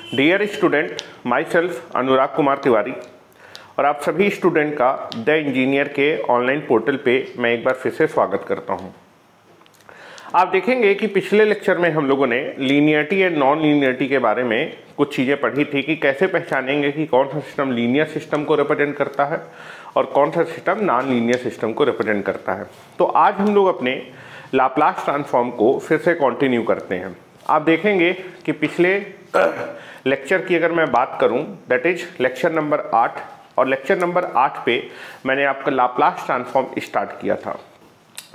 Dear student, my self अनुराग कुमार तिवारी और आप सभी स्टूडेंट का द इंजीनियर के ऑनलाइन पोर्टल पे मैं एक बार फिर से स्वागत करता हूं। आप देखेंगे कि पिछले लेक्चर में हम लोगों ने लीनियरिटी एंड नॉन लीनियरिटी के बारे में कुछ चीज़ें पढ़ी थी कि कैसे पहचानेंगे कि कौन सा सिस्टम लीनियर सिस्टम को रिप्रेजेंट करता है और कौन सा सिस्टम नॉन लीनियर सिस्टम को रिप्रेजेंट करता है। तो आज हम लोग अपने लाप्लास ट्रांसफॉर्म को फिर से कंटिन्यू करते हैं। आप देखेंगे कि पिछले लेक्चर की अगर मैं बात करूं, दैट इज लेक्चर नंबर 8, और लेक्चर नंबर 8 पे मैंने आपका लाप्लास ट्रांसफॉर्म स्टार्ट किया था,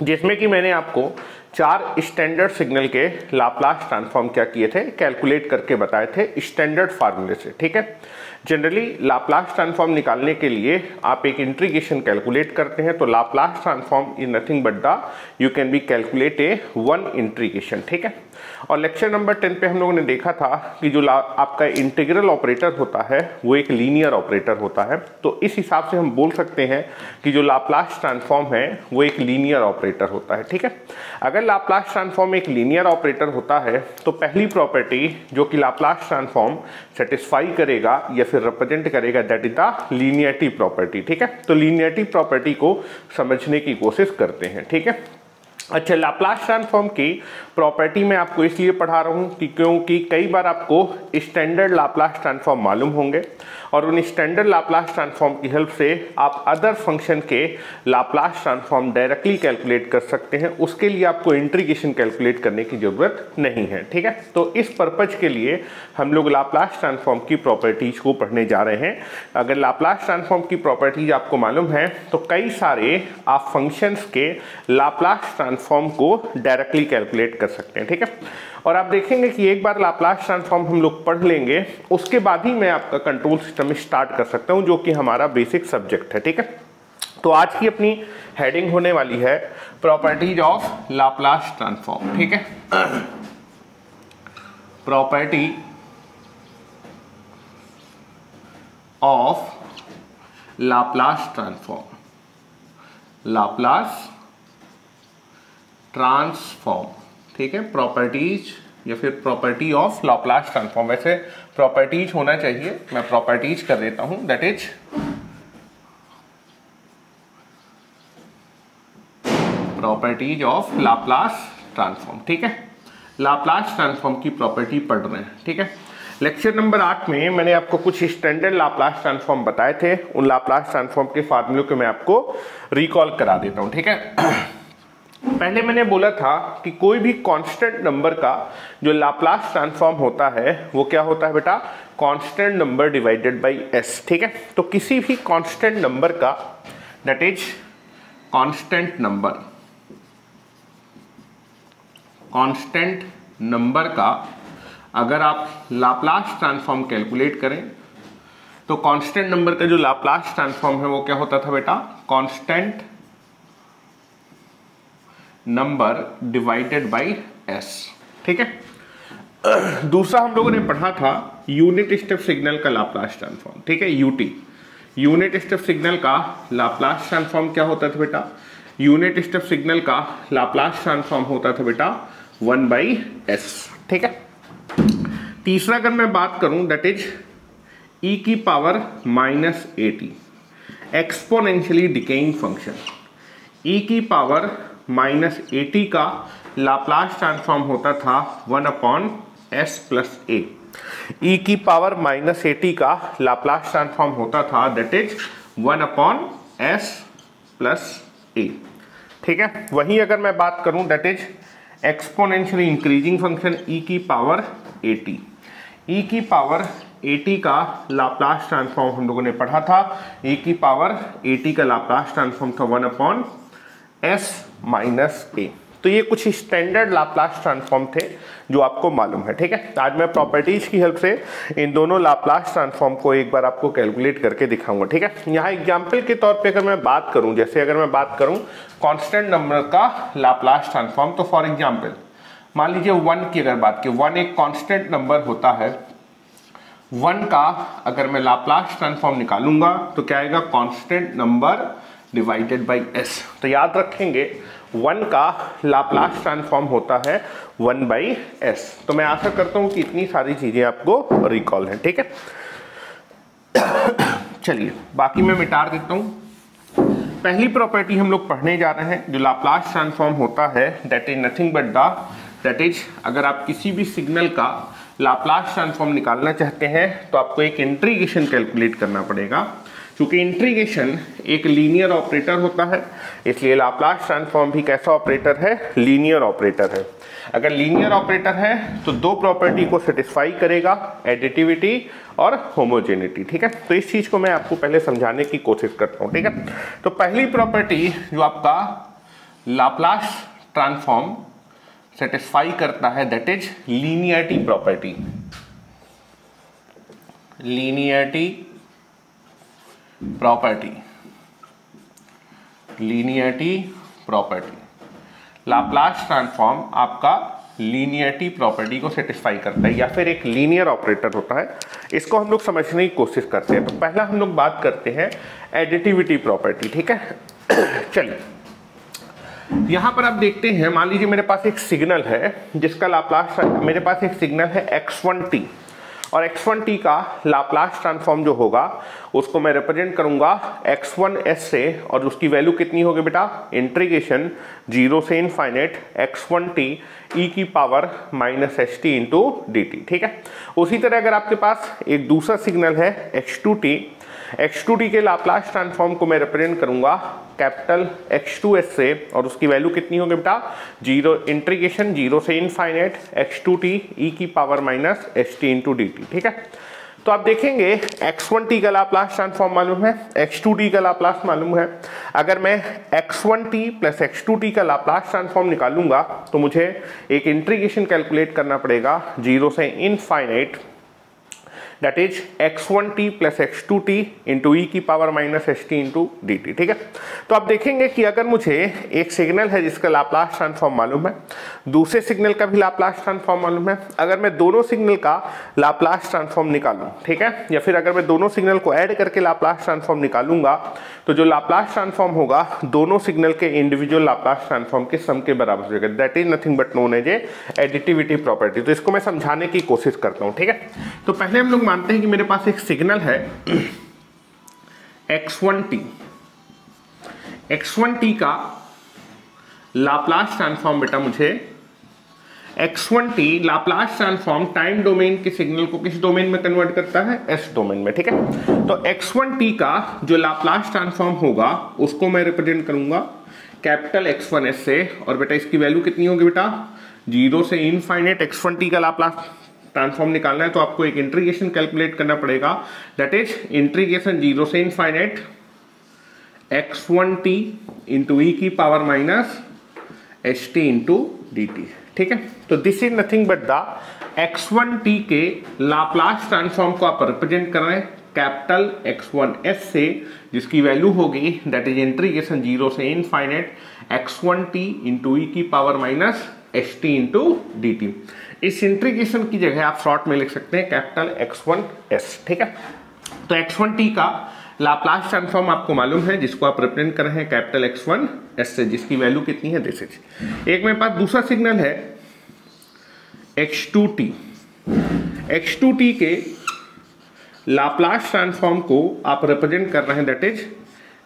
जिसमें कि मैंने आपको 4 स्टैंडर्ड सिग्नल के लाप्लास ट्रांसफॉर्म क्या किए थे, कैलकुलेट करके बताए थे स्टैंडर्ड फार्मूले से। ठीक है, जनरली लाप्लास ट्रांसफॉर्म निकालने के लिए आप एक इंटीग्रेशन कैलकुलेट करते हैं, तो Laplace transform is nothing but the you can B calculate A one integration. ठीक है, और लेक्चर नंबर 10 पे हम लोगों ने देखा था कि जो आपका इंटीग्रल ऑपरेटर होता है वो एक लीनियर ऑपरेटर होता है, तो इस हिसाब से हम बोल सकते हैं कि जो लाप्लास ट्रांसफॉर्म है वो एक लीनियर ऑपरेटर होता है। ठीक है, अगर लाप्लास ट्रांसफॉर्म एक लीनियर ऑपरेटर होता है तो पहली प्रॉपर्टी जो कि लाप्लास ट्रांसफॉर्म सेटिस्फाई करेगा या फिर रिप्रेजेंट करेगा, that is the linearity property. ठीक है, तो लीनियरिटी प्रॉपर्टी को समझने की कोशिश करते हैं। ठीक है, अच्छा, लाप्लास ट्रांसफॉर्म की प्रॉपर्टी मैं आपको इसलिए पढ़ा रहा हूँ कि क्योंकि कई बार आपको स्टैंडर्ड लाप्लास ट्रांसफॉर्म मालूम होंगे और उन स्टैंडर्ड लाप्लास ट्रांसफॉर्म की हेल्प से आप अदर फंक्शन के लाप्लास ट्रांसफॉर्म डायरेक्टली कैलकुलेट कर सकते हैं। उसके लिए आपको इंटीग्रेशन कैलकुलेट करने की जरूरत नहीं है। ठीक है, तो इस पर्पज के लिए हम लोग लाप्लास ट्रांसफॉर्म की प्रॉपर्टीज को पढ़ने जा रहे हैं। अगर लाप्लास ट्रांसफॉर्म की प्रॉपर्टीज आपको मालूम है तो कई सारे आप फंक्शंस के लाप्लास ट्रांसफॉर्म को डायरेक्टली कैलकुलेट कर सकते हैं। ठीक है, और आप देखेंगे कि एक बार लाप्लास ट्रांसफॉर्म हम लोग पढ़ लेंगे उसके बाद ही मैं आपका कंट्रोल सिस्टम स्टार्ट कर सकता हूं, जो कि हमारा बेसिक सब्जेक्ट है। ठीक है, तो आज की अपनी हेडिंग होने वाली है प्रॉपर्टीज ऑफ लाप्लास ट्रांसफॉर्म। ठीक है, property of Laplace transform, Laplace transform. ठीक है, प्रॉपर्टीज या फिर प्रॉपर्टी ऑफ लाप्लास ट्रांसफॉर्म, वैसे प्रॉपर्टीज होना चाहिए, मैं प्रॉपर्टीज कर देता हूं, that is properties of Laplace transform. ठीक है, लाप्लास ट्रांसफॉर्म की प्रॉपर्टी पढ़ रहे हैं। ठीक है, लेक्चर नंबर 8 में मैंने आपको कुछ स्टैंडर्ड लाप्लास ट्रांसफॉर्म बताए थे, उन लाप्लास ट्रांसफॉर्म के फार्मूले को मैं आपको रिकॉल करा देता हूं। ठीक है, पहले मैंने बोला था कि कोई भी कांस्टेंट नंबर का जो लाप्लास ट्रांसफॉर्म होता है वो क्या होता है बेटा, constant number divided by S. ठीक है, तो किसी भी कांस्टेंट नंबर का, दैट इज कांस्टेंट नंबर का अगर आप लाप्लास ट्रांसफॉर्म कैलकुलेट करें तो कांस्टेंट नंबर का जो लाप्लास ट्रांसफॉर्म है वो क्या होता था बेटा, constant number divided by S. ठीक है, दूसरा हम लोगों ने पढ़ा था यूनिट स्टेप सिग्नल का लाप्लास ट्रांसफॉर्म। ठीक है, यूटी, यूनिट स्टेप सिग्नल का लाप्लास ट्रांसफॉर्म क्या होता था बेटा, यूनिट स्टेप सिग्नल का लाप्लास ट्रांसफॉर्म होता था बेटा 1/s। ठीक है, तीसरा अगर मैं बात करूं, दैट इज e की power -at, exponentially decaying function. e की पावर -at का लाप्लास ट्रांसफॉर्म होता था 1/s + a। e की पावर -at का लाप्लास ट्रांसफॉर्म होता था दैट इज 1/s + a। ठीक है, वहीं अगर मैं बात करूं, that is exponentially increasing function e की पावर 80। e की पावर 80 का लाप्लास ट्रांसफॉर्म हम लोगों ने पढ़ा था, e की पावर 80 का लाप्लास ट्रांसफॉर्म था 1/s - a। तो ये कुछ स्टैंडर्ड लाप्लास ट्रांसफॉर्म थे जो आपको मालूम है। ठीक है, आज मैं प्रॉपर्टीज की हेल्प से इन दोनों लाप्लास ट्रांसफॉर्म को एक बार आपको कैलकुलेट करके दिखाऊंगा। ठीक है, यहाँ एग्जांपल के तौर पे अगर मैं बात करूं, जैसे अगर मैं बात करूं कांस्टेंट नंबर का लाप्लास ट्रांसफॉर्म, तो फॉर एग्जांपल मान लीजिए 1 की अगर बात की, 1 एक कांस्टेंट नंबर होता है, 1 का अगर मैं लाप्लास ट्रांसफॉर्म निकालूंगा तो क्या आएगा, constant number divided by s। तो याद रखेंगे 1 का लाप्लास ट्रांसफॉर्म होता है 1/s। तो मैं आशा करता हूं कि इतनी सारी चीजें आपको रिकॉल हैं, ठीक है। चलिए बाकी मैं मिटा देता हूं। पहली प्रॉपर्टी हम लोग पढ़ने जा रहे हैं जो लाप्लास ट्रांसफॉर्म होता है, that is nothing but that is, अगर आप किसी भी सिग्नल का लाप्लास ट्रांसफॉर्म निकालना चाहते हैं तो आपको एक इंटीग्रेशन कैलकुलेट करना पड़ेगा। क्योंकि इंटीग्रेशन एक लीनियर ऑपरेटर होता है, इसलिए लाप्लास ट्रांसफॉर्म भी कैसा ऑपरेटर है, लीनियर ऑपरेटर है। अगर लीनियर ऑपरेटर है तो दो प्रॉपर्टी को सेटिस्फाई करेगा, एडिटिविटी और होमोजेनिटी, ठीक है। तो इस चीज को मैं आपको पहले समझाने की कोशिश करता हूं, ठीक है। तो पहली प्रॉपर्टी जो आपका लाप्लास ट्रांसफॉर्म सेटिस्फाई करता है that is linearity property. Linearity property Laplace transform आपका लीनियरिटी प्रॉपर्टी को सेटिस्फाई करता है या फिर एक लीनियर ऑपरेटर होता है। इसको हम लोग समझने की कोशिश करते हैं। तो पहला हम लोग बात करते हैं एडिटिविटी प्रॉपर्टी, ठीक है। चलिए यहां पर आप देखते हैं, मान लीजिए मेरे पास एक सिग्नल है जिसका लाप्लास, मेरे पास एक सिग्नल है x1t और x1t का लाप्लास ट्रांसफॉर्म जो होगा उसको मैं रिप्रेजेंट करूंगा x1s से, और उसकी वैल्यू कितनी होगी बेटा, इंटीग्रेशन 0 से इनफाइनाइट x1t e की पावर -st इंटू dt, ठीक है। उसी तरह अगर आपके पास एक दूसरा सिग्नल है x2t के लाप्लास ट्रांसफॉर्म को मैं रिप्रेजेंट करूंगा कैपिटल x2s से, और उसकी वैल्यू कितनी होगी बेटा, 0 इंटीग्रेशन 0 से इनफाइनाइट x2t e की पावर -st इंटू dt, ठीक है। तो आप देखेंगे x1t का लाप्लास ट्रांसफॉर्म मालूम है, x2t का लाप्लास मालूम है। अगर मैं x1t प्लस x2t का लाप्लास ट्रांसफॉर्म निकालूंगा तो मुझे एक इंटीग्रेशन कैलकुलेट करना पड़ेगा 0 से infinite, that is x1t plus x2t into e की पावर -st इंटू dt, ठीक है। तो आप देखेंगे कि अगर मुझे एक सिग्नल है जिसका लाप्लास ट्रांसफॉर्म मालूम है, दूसरे सिग्नल का भी लाप्लास ट्रांसफॉर्म मालूम है, अगर मैं दोनों सिग्नल का लाप्लास ट्रांसफॉर्म निकालूं, ठीक है, या फिर अगर मैं दोनों सिग्नल को ऐड करके लाप्लास ट्रांसफॉर्म निकालूंगा तो जो लाप्लास ट्रांसफॉर्म होगा दोनों सिग्नल के इंडिविजुअल लाप्लास ट्रांसफॉर्म के सम के बराबर हो जाएगा, that is nothing but known as additivity property. तो इसको मैं समझाने की कोशिश करता हूं, ठीक है। तो पहले हम लोग मानते हैं कि मेरे पास एक सिग्नल है x1t का लाप्लास ट्रांसफॉर्म बेटा मुझे x1t Laplace transform time domain के सिग्नल को किस डोमेन में कन्वर्ट करता है, s डोमेन में, ठीक है। तो x1t का जो लाप्लास ट्रांसफॉर्म होगा उसको मैं रिप्रेजेंट करूंगा कैपिटल x1s से, और बेटा इसकी वैल्यू कितनी होगी बेटा, 0 से इनफाइनाइट x1t का लाप्लास ट्रांसफॉर्म निकालना है तो आपको एक इंटीग्रेशन कैलकुलेट करना पड़ेगा, दैट इज इंटीग्रेशन 0 से इनफाइनाइट x1t इंटू ई की पावर -st इंटू dt, ठीक है। तो this is nothing but the x1t के लाप्लास ट्रांसफॉर्म को आप रिप्रेजेंट कर रहे हैं कैपिटल x1s से, जिसकी वैल्यू होगी दैट इज इंटीग्रेशन 0 से इनफाइनाइट x1t इंटू ई की पावर -st इंटू dt। इस इंटीग्रेशन की जगह आप शॉर्ट में लिख सकते हैं कैपिटल x1s, ठीक है। तो x1t का लाप्लास ट्रांसफॉर्म आपको मालूम है जिसको आप रिप्रेजेंट कर रहे हैं कैपिटल x1s से, जिसकी वैल्यू कितनी है, दिस इज। एक मेरे पास दूसरा सिग्नल है x2t के लाप्लास ट्रांसफॉर्म को आप रिप्रेजेंट कर रहे हैं दैट इज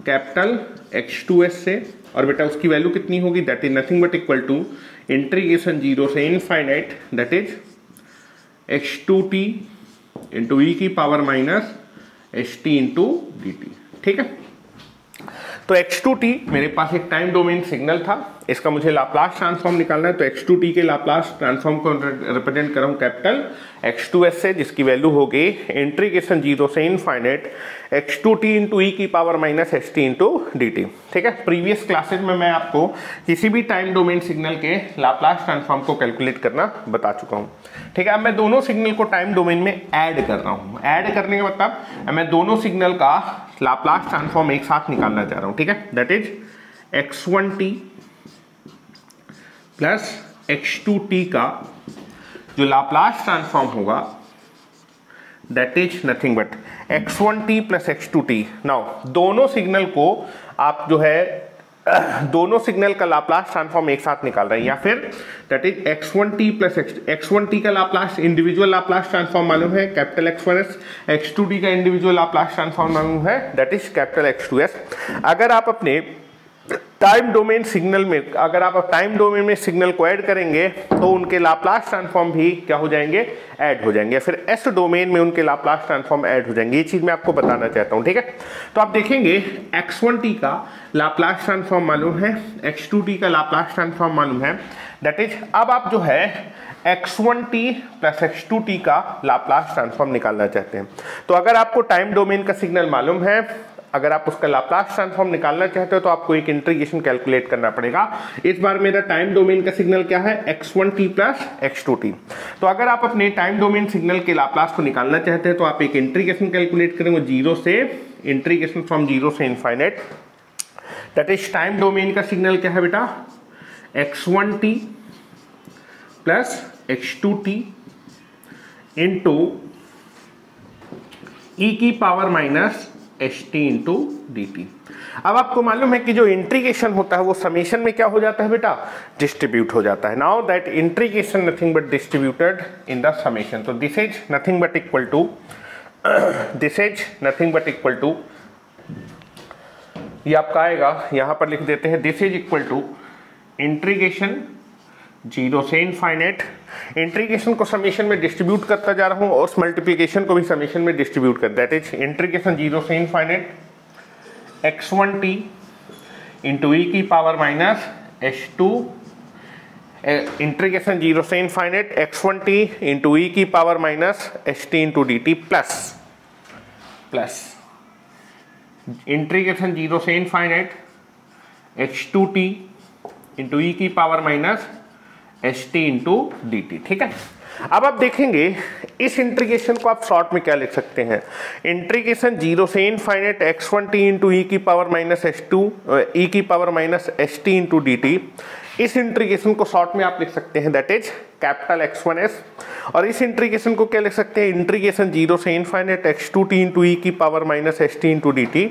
कैपिटल x2s से, और बेटा उसकी वैल्यू कितनी होगी, that is nothing but equal to integration 0 से infinite that is x2t into e की पावर -st इंटू dt, ठीक है। तो x2t मेरे पास एक टाइम डोमेन सिग्नल था, इसका मुझे लाप्लास ट्रांसफॉर्म निकालना है, तो x2t के लाप्लास ट्रांसफॉर्म को रिप्रेजेंट कर रहा हूं कैपिटल x2s से, जिसकी वैल्यू होगी इंटीग्रेशन 0 से इनफाइनाइट x2t इंटू ई की पावर -st इंटू dt, ठीक है। प्रीवियस क्लासेज में मैं आपको किसी भी टाइम डोमेन सिग्नल के लाप्लास ट्रांसफॉर्म को कैलकुलेट करना बता चुका हूं, ठीक है। अब मैं दोनों सिग्नल को टाइम डोमेन में ऐड कर रहा हूं। ऐड करने का मतलब मैं दोनों सिग्नल का लाप्लास ट्रांसफॉर्म एक साथ निकालना चाह रहा हूं, ठीक है। That is x1t plus x2t का जो लाप्लास ट्रांसफॉर्म होगा that is nothing but x1t plus x2t। Now दोनों सिग्नल को आप जो है दोनों सिग्नल का लाप्लास ट्रांसफॉर्म एक साथ निकाल रहे हैं, या फिर that is x1t plus x1t का लाप्लास इंडिविजुअल लाप्लास ट्रांसफॉर्म मालूम है कैपिटल X1s, x2t का इंडिविजुअल लाप्लास ट्रांसफॉर्म मालूम है दैट इज कैपिटल X2s। अगर आप अपने टाइम डोमेन सिग्नल में, अगर आप टाइम डोमेन में सिग्नल को ऐड करेंगे तो उनके लाप्लास ट्रांसफॉर्म भी क्या हो जाएंगे, ऐड हो जाएंगे, फिर एस डोमेन में उनके लाप्लास ट्रांसफॉर्म ऐड हो जाएंगे। ये चीज मैं आपको बताना चाहता हूं, ठीक है। तो आप देखेंगे x1t का लाप्लास ट्रांसफॉर्म मालूम है, x2t का लाप्लास ट्रांसफॉर्म मालूम है, दैट इज अब आप जो है x1t प्लस x2t का लाप्लास ट्रांसफॉर्म निकालना चाहते हैं। तो अगर आपको टाइम डोमेन का सिग्नल मालूम है, अगर आप उसका लाप्लास ट्रांसफॉर्म निकालना चाहते हो तो आपको एक इंटीग्रेशन कैलकुलेट करना पड़ेगा। इस बार मेरा टाइम डोमेन का सिग्नल क्या है, x1t प्लस x2t। तो अगर आप अपने टाइम डोमेन सिग्नल के लाप्लास को निकालना चाहते हैं तो आप एक इंटीग्रेशन कैलकुलेट करेंगे, जीरो से इंटीग्रेशन फ्रॉम जीरो से infinite, that is time domain का सिग्नल क्या है बेटा, x1t plus x2t into e की power minus st into dt। अब आपको मालूम है कि जो इंटीग्रेशन होता है वो समेशन में क्या हो जाता है बेटा, डिस्ट्रीब्यूट हो जाता है। Now that integration nothing but distributed in the summation, तो this is nothing but equal to, this is nothing but equal to, ये आपका आएगा, यहां पर लिख देते हैं this is equal to integration zero से इनफाइनाइट, इंटीग्रेशन को समेशन में डिस्ट्रीब्यूट करता जा रहा हूं और उस मल्टीप्लिकेशन को भी समेशन में डिस्ट्रीब्यूट कर, दैट इज इंटीग्रेशन जीरो से इनफाइनाइट x1t इंटू ई की power minus h2, integration zero से इनफाइनाइट x1t इंटू ई की power minus st into dt plus plus integration zero से इनफाइनाइट h2t इंटू ई की power minus st into dt, ठीक है। अब आप देखेंगे इस इंटीग्रेशन को आप शॉर्ट में क्या लिख सकते हैं, इंटीग्रेशन जीरो से इनफाइनाइट x1t इंटू ई की पावर माइनस h2 ई की power minus st into dt, इस इंटीग्रेशन को शॉर्ट में आप लिख सकते हैं दैट इज कैपिटल X1s, और इस इंटीग्रेशन को क्या लिख सकते हैं, इंटीग्रेशन जीरो से इनफाइनाइट x2t इंटू ई की power minus st into dt,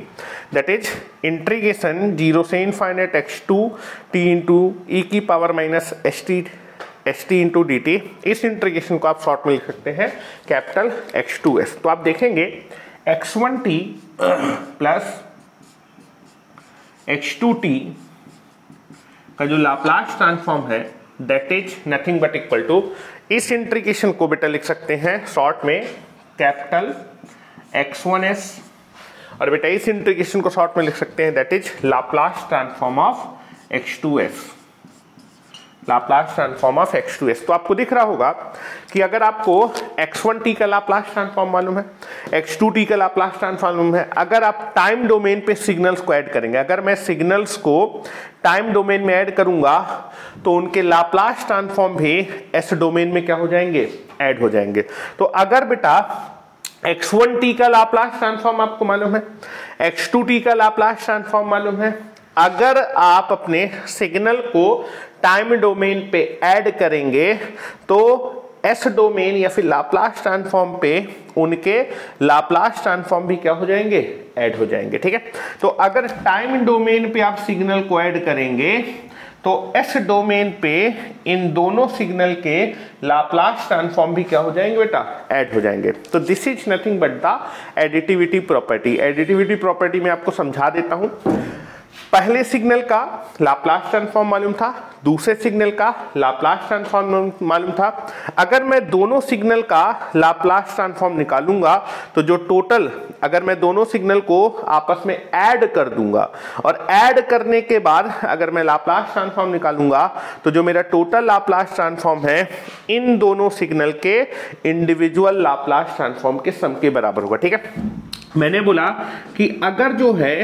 that is integration zero से इनफाइनाइट x2t इंटू ई की power minus st into dt। इस इंटीग्रेशन को आप शॉर्ट में लिख सकते हैं कैपिटल X2s। तो आप देखेंगे x1t प्लस x2t का जो लाप्लास ट्रांसफॉर्म है that is nothing but equal to, इस इंटीग्रेशन को बेटा लिख सकते हैं शॉर्ट में कैपिटल X1s, और बेटा इस इंटीग्रेशन को शॉर्ट में लिख सकते हैं that is Laplace transform of x2s, Laplace transform of x2s। तो आपको दिख रहा होगा कि अगर आपको x1t का लाप्लास ट्रांसफॉर्म मालूम है, x2t का लाप्लास ट्रांसफॉर्म मालूम है, अगर आप टाइम डोमेन पे सिग्नल्स को ऐड करेंगे, अगर मैं सिग्नल्स को टाइम डोमेन में ऐड करूंगा तो उनके लाप्लास ट्रांसफॉर्म भी एस डोमेन में क्या हो जाएंगे, ऐड हो जाएंगे। तो अगर बेटा x1t का लाप्लास ट्रांसफॉर्म आपको मालूम है, x2t का लाप्लास ट्रांसफॉर्म मालूम है, अगर आप अपने सिग्नल को टाइम डोमेन पे ऐड करेंगे तो एस डोमेन या फिर लाप्लास ट्रांसफॉर्म पे उनके लाप्लास ट्रांसफॉर्म भी क्या हो जाएंगे, ऐड हो जाएंगे, ठीक है। तो अगर टाइम डोमेन पे आप सिग्नल को ऐड करेंगे तो एस डोमेन पे इन दोनों सिग्नल के लाप्लास ट्रांसफॉर्म भी क्या हो जाएंगे बेटा, ऐड हो जाएंगे। तो this is nothing but the additivity property. Additivity property में आपको समझा देता हूं। पहले सिग्नल का लाप्लास ट्रांसफॉर्म मालूम था, दूसरे सिग्नल का लाप्लास ट्रांसफॉर्म मालूम था। अगर मैं दोनों सिग्नल का लाप्लास ट्रांसफॉर्म निकालूंगा तो जो टोटल, अगर मैं दोनों सिग्नल को आपस में ऐड कर दूंगा और ऐड करने के बाद अगर मैं लाप्लास ट्रांसफॉर्म निकालूंगा तो जो मेरा टोटल लाप्लास ट्रांसफॉर्म है इन दोनों सिग्नल के इंडिविजुअल लाप्लास ट्रांसफॉर्म के सम के बराबर होगा, ठीक है। मैंने बोला कि अगर जो है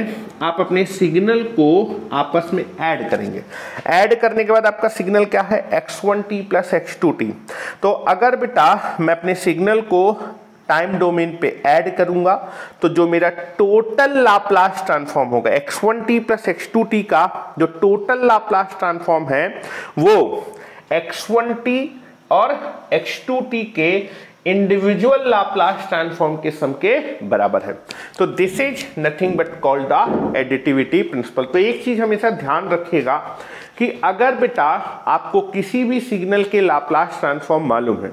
आप अपने सिग्नल को आपस में ऐड करेंगे, ऐड करने के बाद आपका सिग्नल क्या है, x1t प्लस x2t। तो अगर बेटा मैं अपने सिग्नल को टाइम डोमेन पे ऐड करूंगा तो जो मेरा टोटल लाप्लास ट्रांसफॉर्म होगा x1t प्लस x2t का जो टोटल लाप्लास ट्रांसफॉर्म है वो x1t और x2t के इंडिविजुअल लाप्लास ट्रांसफॉर्म के सम के बराबर है। तो this is nothing but called the additivity principle. तो एक चीज हमेशा ध्यान रखिएगा कि अगर बेटा आपको किसी भी सिग्नल के लाप्लास ट्रांसफॉर्म मालूम है,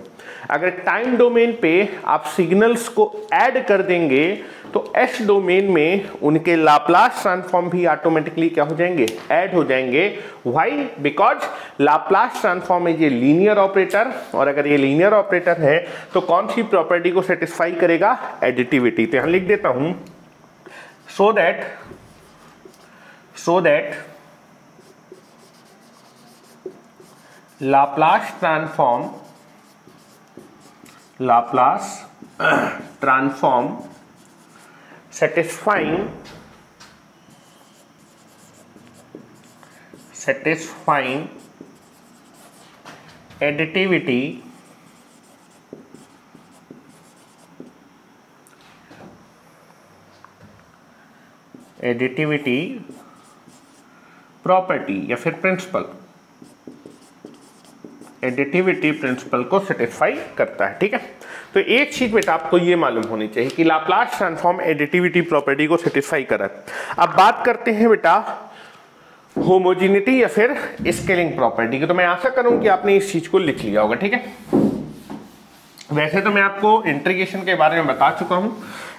अगर टाइम डोमेन पे आप सिग्नल्स को ऐड कर देंगे तो एस डोमेन में उनके लाप्लास ट्रांसफॉर्म भी ऑटोमेटिकली क्या हो जाएंगे, ऐड हो जाएंगे। Why? Because Laplace transform is a linear operator, और अगर ये लीनियर ऑपरेटर है तो कौन सी प्रॉपर्टी को सेटिस्फाई करेगा, एडिटिविटी। तो यहां लिख देता हूं so that Laplace transform satisfying additivity property या फिर प्रिंसिपल, एडिटिविटी प्रिंसिपल को सेटिस्फाई करता है। ठीक है, तो एक चीज बेटा आपको ये मालूम होनी चाहिए कि लाप्लास ट्रांसफॉर्म एडिटिविटी प्रॉपर्टी को सेटिस्फाई कर रहा है। अब बात करते हैं बेटा होमोजेनिटी या फिर स्केलिंग प्रॉपर्टी की। तो मैं आशा करूं कि आपने इस चीज को लिख लिया होगा। ठीक है, वैसे तो मैं आपको इंटीग्रेशन के बारे में बता चुका हूं,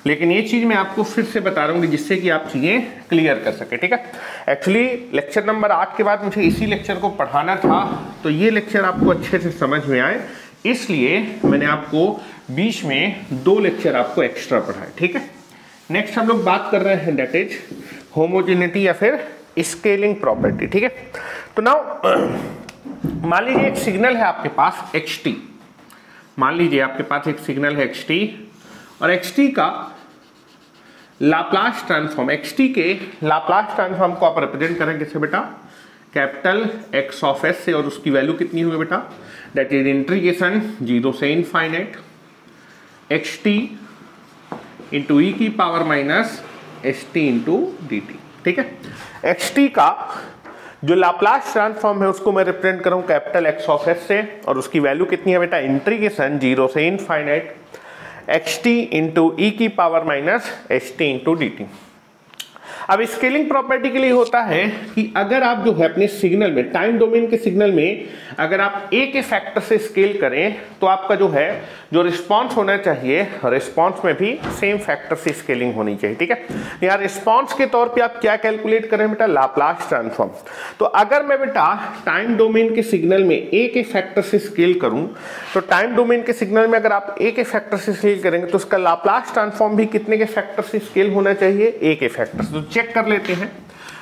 लेकिन ये चीज मैं आपको फिर से बता रहा हूँ जिससे कि आप चीजें क्लियर कर सके। ठीक है, एक्चुअली लेक्चर नंबर 8 के बाद मुझे इसी लेक्चर को पढ़ाना था, तो ये लेक्चर आपको अच्छे से समझ में आए इसलिए मैंने आपको बीच में 2 लेक्चर आपको एक्स्ट्रा पढ़ाए। ठीक है, नेक्स्ट हम लोग बात कर रहे हैं दैट इज होमोजेनिटी या फिर स्केलिंग प्रॉपर्टी। ठीक है, तो नाउ मान लीजिए एक सिग्नल है आपके पास xt, मान लीजिए आपके पास एक सिग्नल है xt और xt का लाप्लास ट्रांसफॉर्म, xt के लाप्लास ट्रांसफॉर्म को आप रिप्रेजेंट करेंगे कैसे बेटा, कैपिटल X ऑफ S से, और उसकी वैल्यू कितनी होगी बेटा, दैट इज इंटीग्रेशन 0 से इनफाइनाइट xt इंटू ई की power minus st into dt। ठीक है, xt का जो लाप्लास ट्रांसफॉर्म है उसको मैं रिप्रेजेंट करूं कैपिटल X ऑफ S से, और उसकी वैल्यू कितनी है बेटा, इंटीग्रेशन 0 से इनफाइनाइट xt इंटू ई की power minus st into dt। अब स्केलिंग प्रॉपर्टी के लिए होता है कि अगर आप जो है अपने सिग्नल में, टाइम डोमेन के सिग्नल में अगर आप ए के फैक्टर से स्केल करें तो आपका जो है जो रिस्पांस होना चाहिए, रिस्पांस में भी सेम फैक्टर से स्केलिंग होनी चाहिए। ठीक है, यहाँ रिस्पांस के तौर पे आप क्या कैलकुलेट करें बेटा, लाप्लास ट्रांसफॉर्म। तो अगर मैं बेटा टाइम डोमेन के सिग्नल में ए के फैक्टर से स्केल करूं तो टाइम डोमेन के सिग्नल में अगर आप ए के फैक्टर से स्केल करेंगे तो उसका लाप्लास ट्रांसफॉर्म भी कितने के फैक्टर से स्केल होना चाहिए, ए के फैक्टर से। तो चेक कर लेते हैं।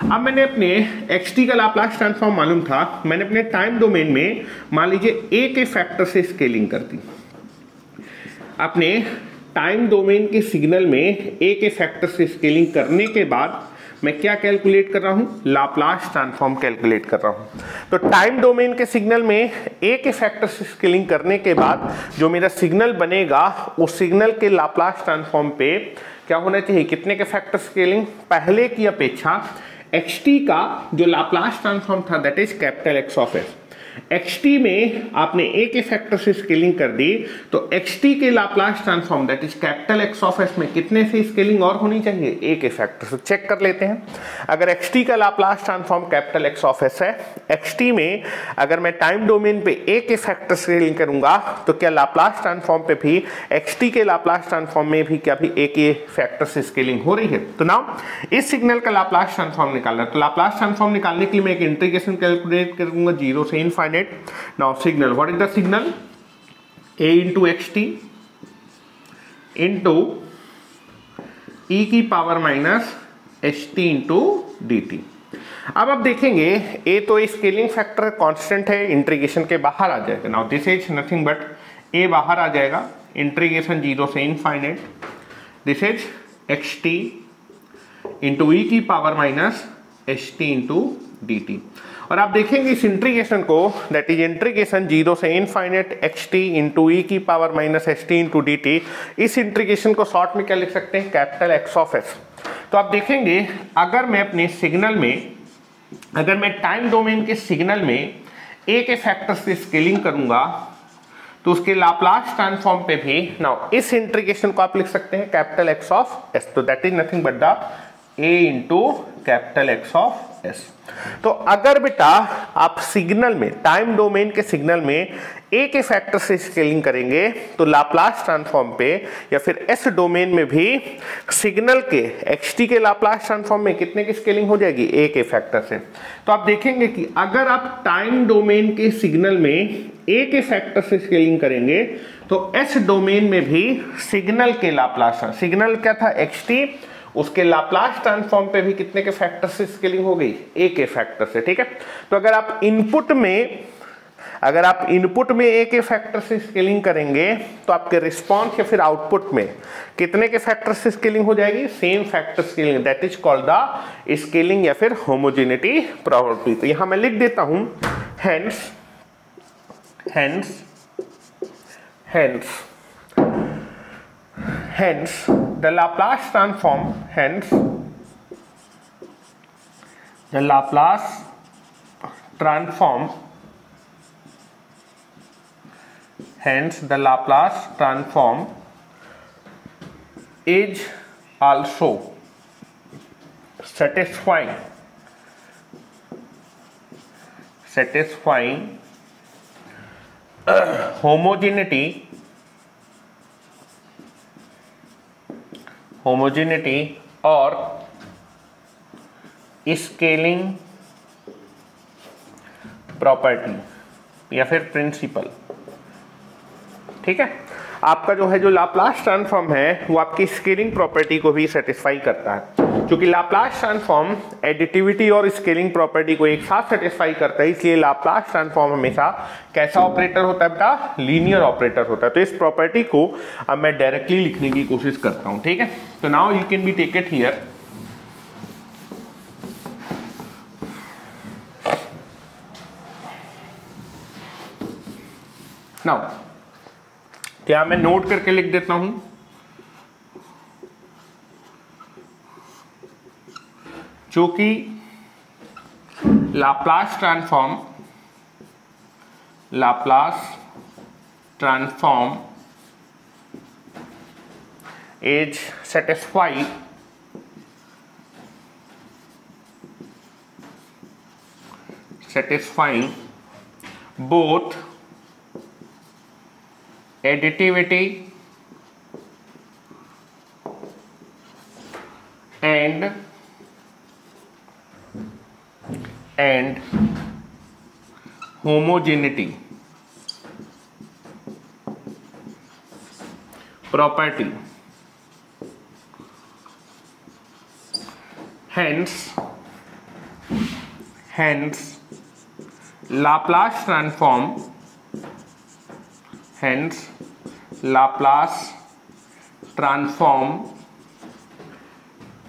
अब मैंने अपने xt का लाप्लास ट्रांसफॉर्म मालूम था, मैंने अपने टाइम डोमेन में मान लीजिए a के फैक्टर से स्केलिंग कर दी। अपने टाइम डोमेन के सिग्नल में a के फैक्टर से स्केलिंग करने के बाद मैं क्या कैलकुलेट कर रहा हूं, लाप्लास ट्रांसफॉर्म कैलकुलेट कर रहा हूं। तो टाइम डोमेन के सिग्नल में a के फैक्टर से स्केलिंग करने के बाद जो मेरा सिग्नल बनेगा उस सिग्नल के लाप्लास ट्रांसफॉर्म पे क्या होना चाहिए, कितने के फैक्टर स्केलिंग, पहले की अपेक्षा xt का जो लाप्लास ट्रांसफॉर्म था that is capital X of S, xt में आपने a के फैक्टर से स्केलिंग कर दी तो xt के Laplace transform that is capital X of S में कितने से स्केलिंग और होनी चाहिए, a के फैक्टर से। चेक कर लेते हैं, अगर xt का Laplace transform capital X of S है, xt में अगर मैं टाइम डोमेन पे a के फैक्टर से स्केलिंग करूंगा तो क्या लाप्लास ट्रांसफॉर्म पे भी xt के लाप्लास ट्रांसफॉर्म में भी क्या भी a के फैक्टर से स्केलिंग हो रही है। तो नाउ इस सिग्नल का लाप्लास ट्रांसफॉर्म निकालना है, तो लाप्लास ट्रांसफॉर्म निकालने के लिए मैं एक इंटीग्रेशन कैलकुलेट करूंगा 0 से infinite. Now signal, what is the signal? A into xt into e की power minus st into dt। अब आप देखेंगे a तो स्केलिंग फैक्टर कांस्टेंट है, इंटीग्रेशन के बाहर आ जाएगा। Now this is nothing but a बाहर आ जाएगा, इंटीग्रेशन 0 से infinite, this is xt into e की power minus st into dt। और आप देखेंगे इस इंटीग्रेशन को दैट इज इंटीग्रेशन 0 से इनफाइनाइट xt इंटू ई की power minus st into dt। इस इंटीग्रेशन को शॉर्ट में क्या लिख सकते हैं, कैपिटल X ऑफ S। तो आप देखेंगे अगर मैं अपने सिग्नल में, अगर मैं टाइम डोमेन के सिग्नल में a के फैक्टर से स्केलिंग करूंगा तो उसके लाप्लास ट्रांसफॉर्म पे भी नाउ इस इंटीग्रेशन को आप लिख सकते हैं कैपिटल एक्स ऑफ एस, तो that is nothing but the A into capital x of S. तो अगर बेटा आप सिग्नल में, टाइम डोमेन के सिग्नल में ए के फैक्टर से स्केलिंग करेंगे तो लाप्लास ट्रांसफॉर्म पे या फिर एस डोमेन में भी सिग्नल के एक्सटी के लाप्लास ट्रांसफॉर्म में कितने की स्केलिंग हो जाएगी, ए के फैक्टर से। तो आप देखेंगे कि अगर आप टाइम डोमेन के सिग्नल में ए के फैक्टर से स्केलिंग करेंगे तो एस डोमेन में भी सिग्नल के लाप्लास, सिग्नल क्या था एक्सटी, उसके लाप्लास ट्रांसफॉर्म पे भी कितने के फैक्टर से स्केलिंग हो गई, ए के फैक्टर से। ठीक है, तो अगर आप इनपुट में ए के फैक्टर से स्केलिंग करेंगे तो आपके रिस्पॉन्स या फिर आउटपुट में कितने के फैक्टर से स्केलिंग हो जाएगी, same factor scaling, that is called the scaling या फिर होमोजेनिटी प्रॉपर्टी। तो यहां मैं लिख देता हूं hence the Laplace transform hence the Laplace transform is also satisfying homogeneity और स्केलिंग प्रॉपर्टी या फिर प्रिंसिपल। ठीक है, आपका जो है जो लाप्लास ट्रांसफॉर्म है वो आपकी स्केलिंग प्रॉपर्टी को भी सेटिस्फाई करता है। क्योंकि लाप्लास ट्रांसफॉर्म एडिटिविटी और स्केलिंग प्रॉपर्टी को एक साथ सेटिस्फाई करता है, इसलिए लाप्लास ट्रांसफॉर्म हमेशा कैसा ऑपरेटर होता है बेटा, लीनियर ऑपरेटर होता है। तो इस प्रॉपर्टी को अब मैं डायरेक्टली लिखने की कोशिश करता हूं। ठीक है, तो now you can be take it here. Now क्या मैं नोट करके लिख देता हूं, जो कि Laplace transform is satisfying both additivity and homogeneity property. Hence Laplace transform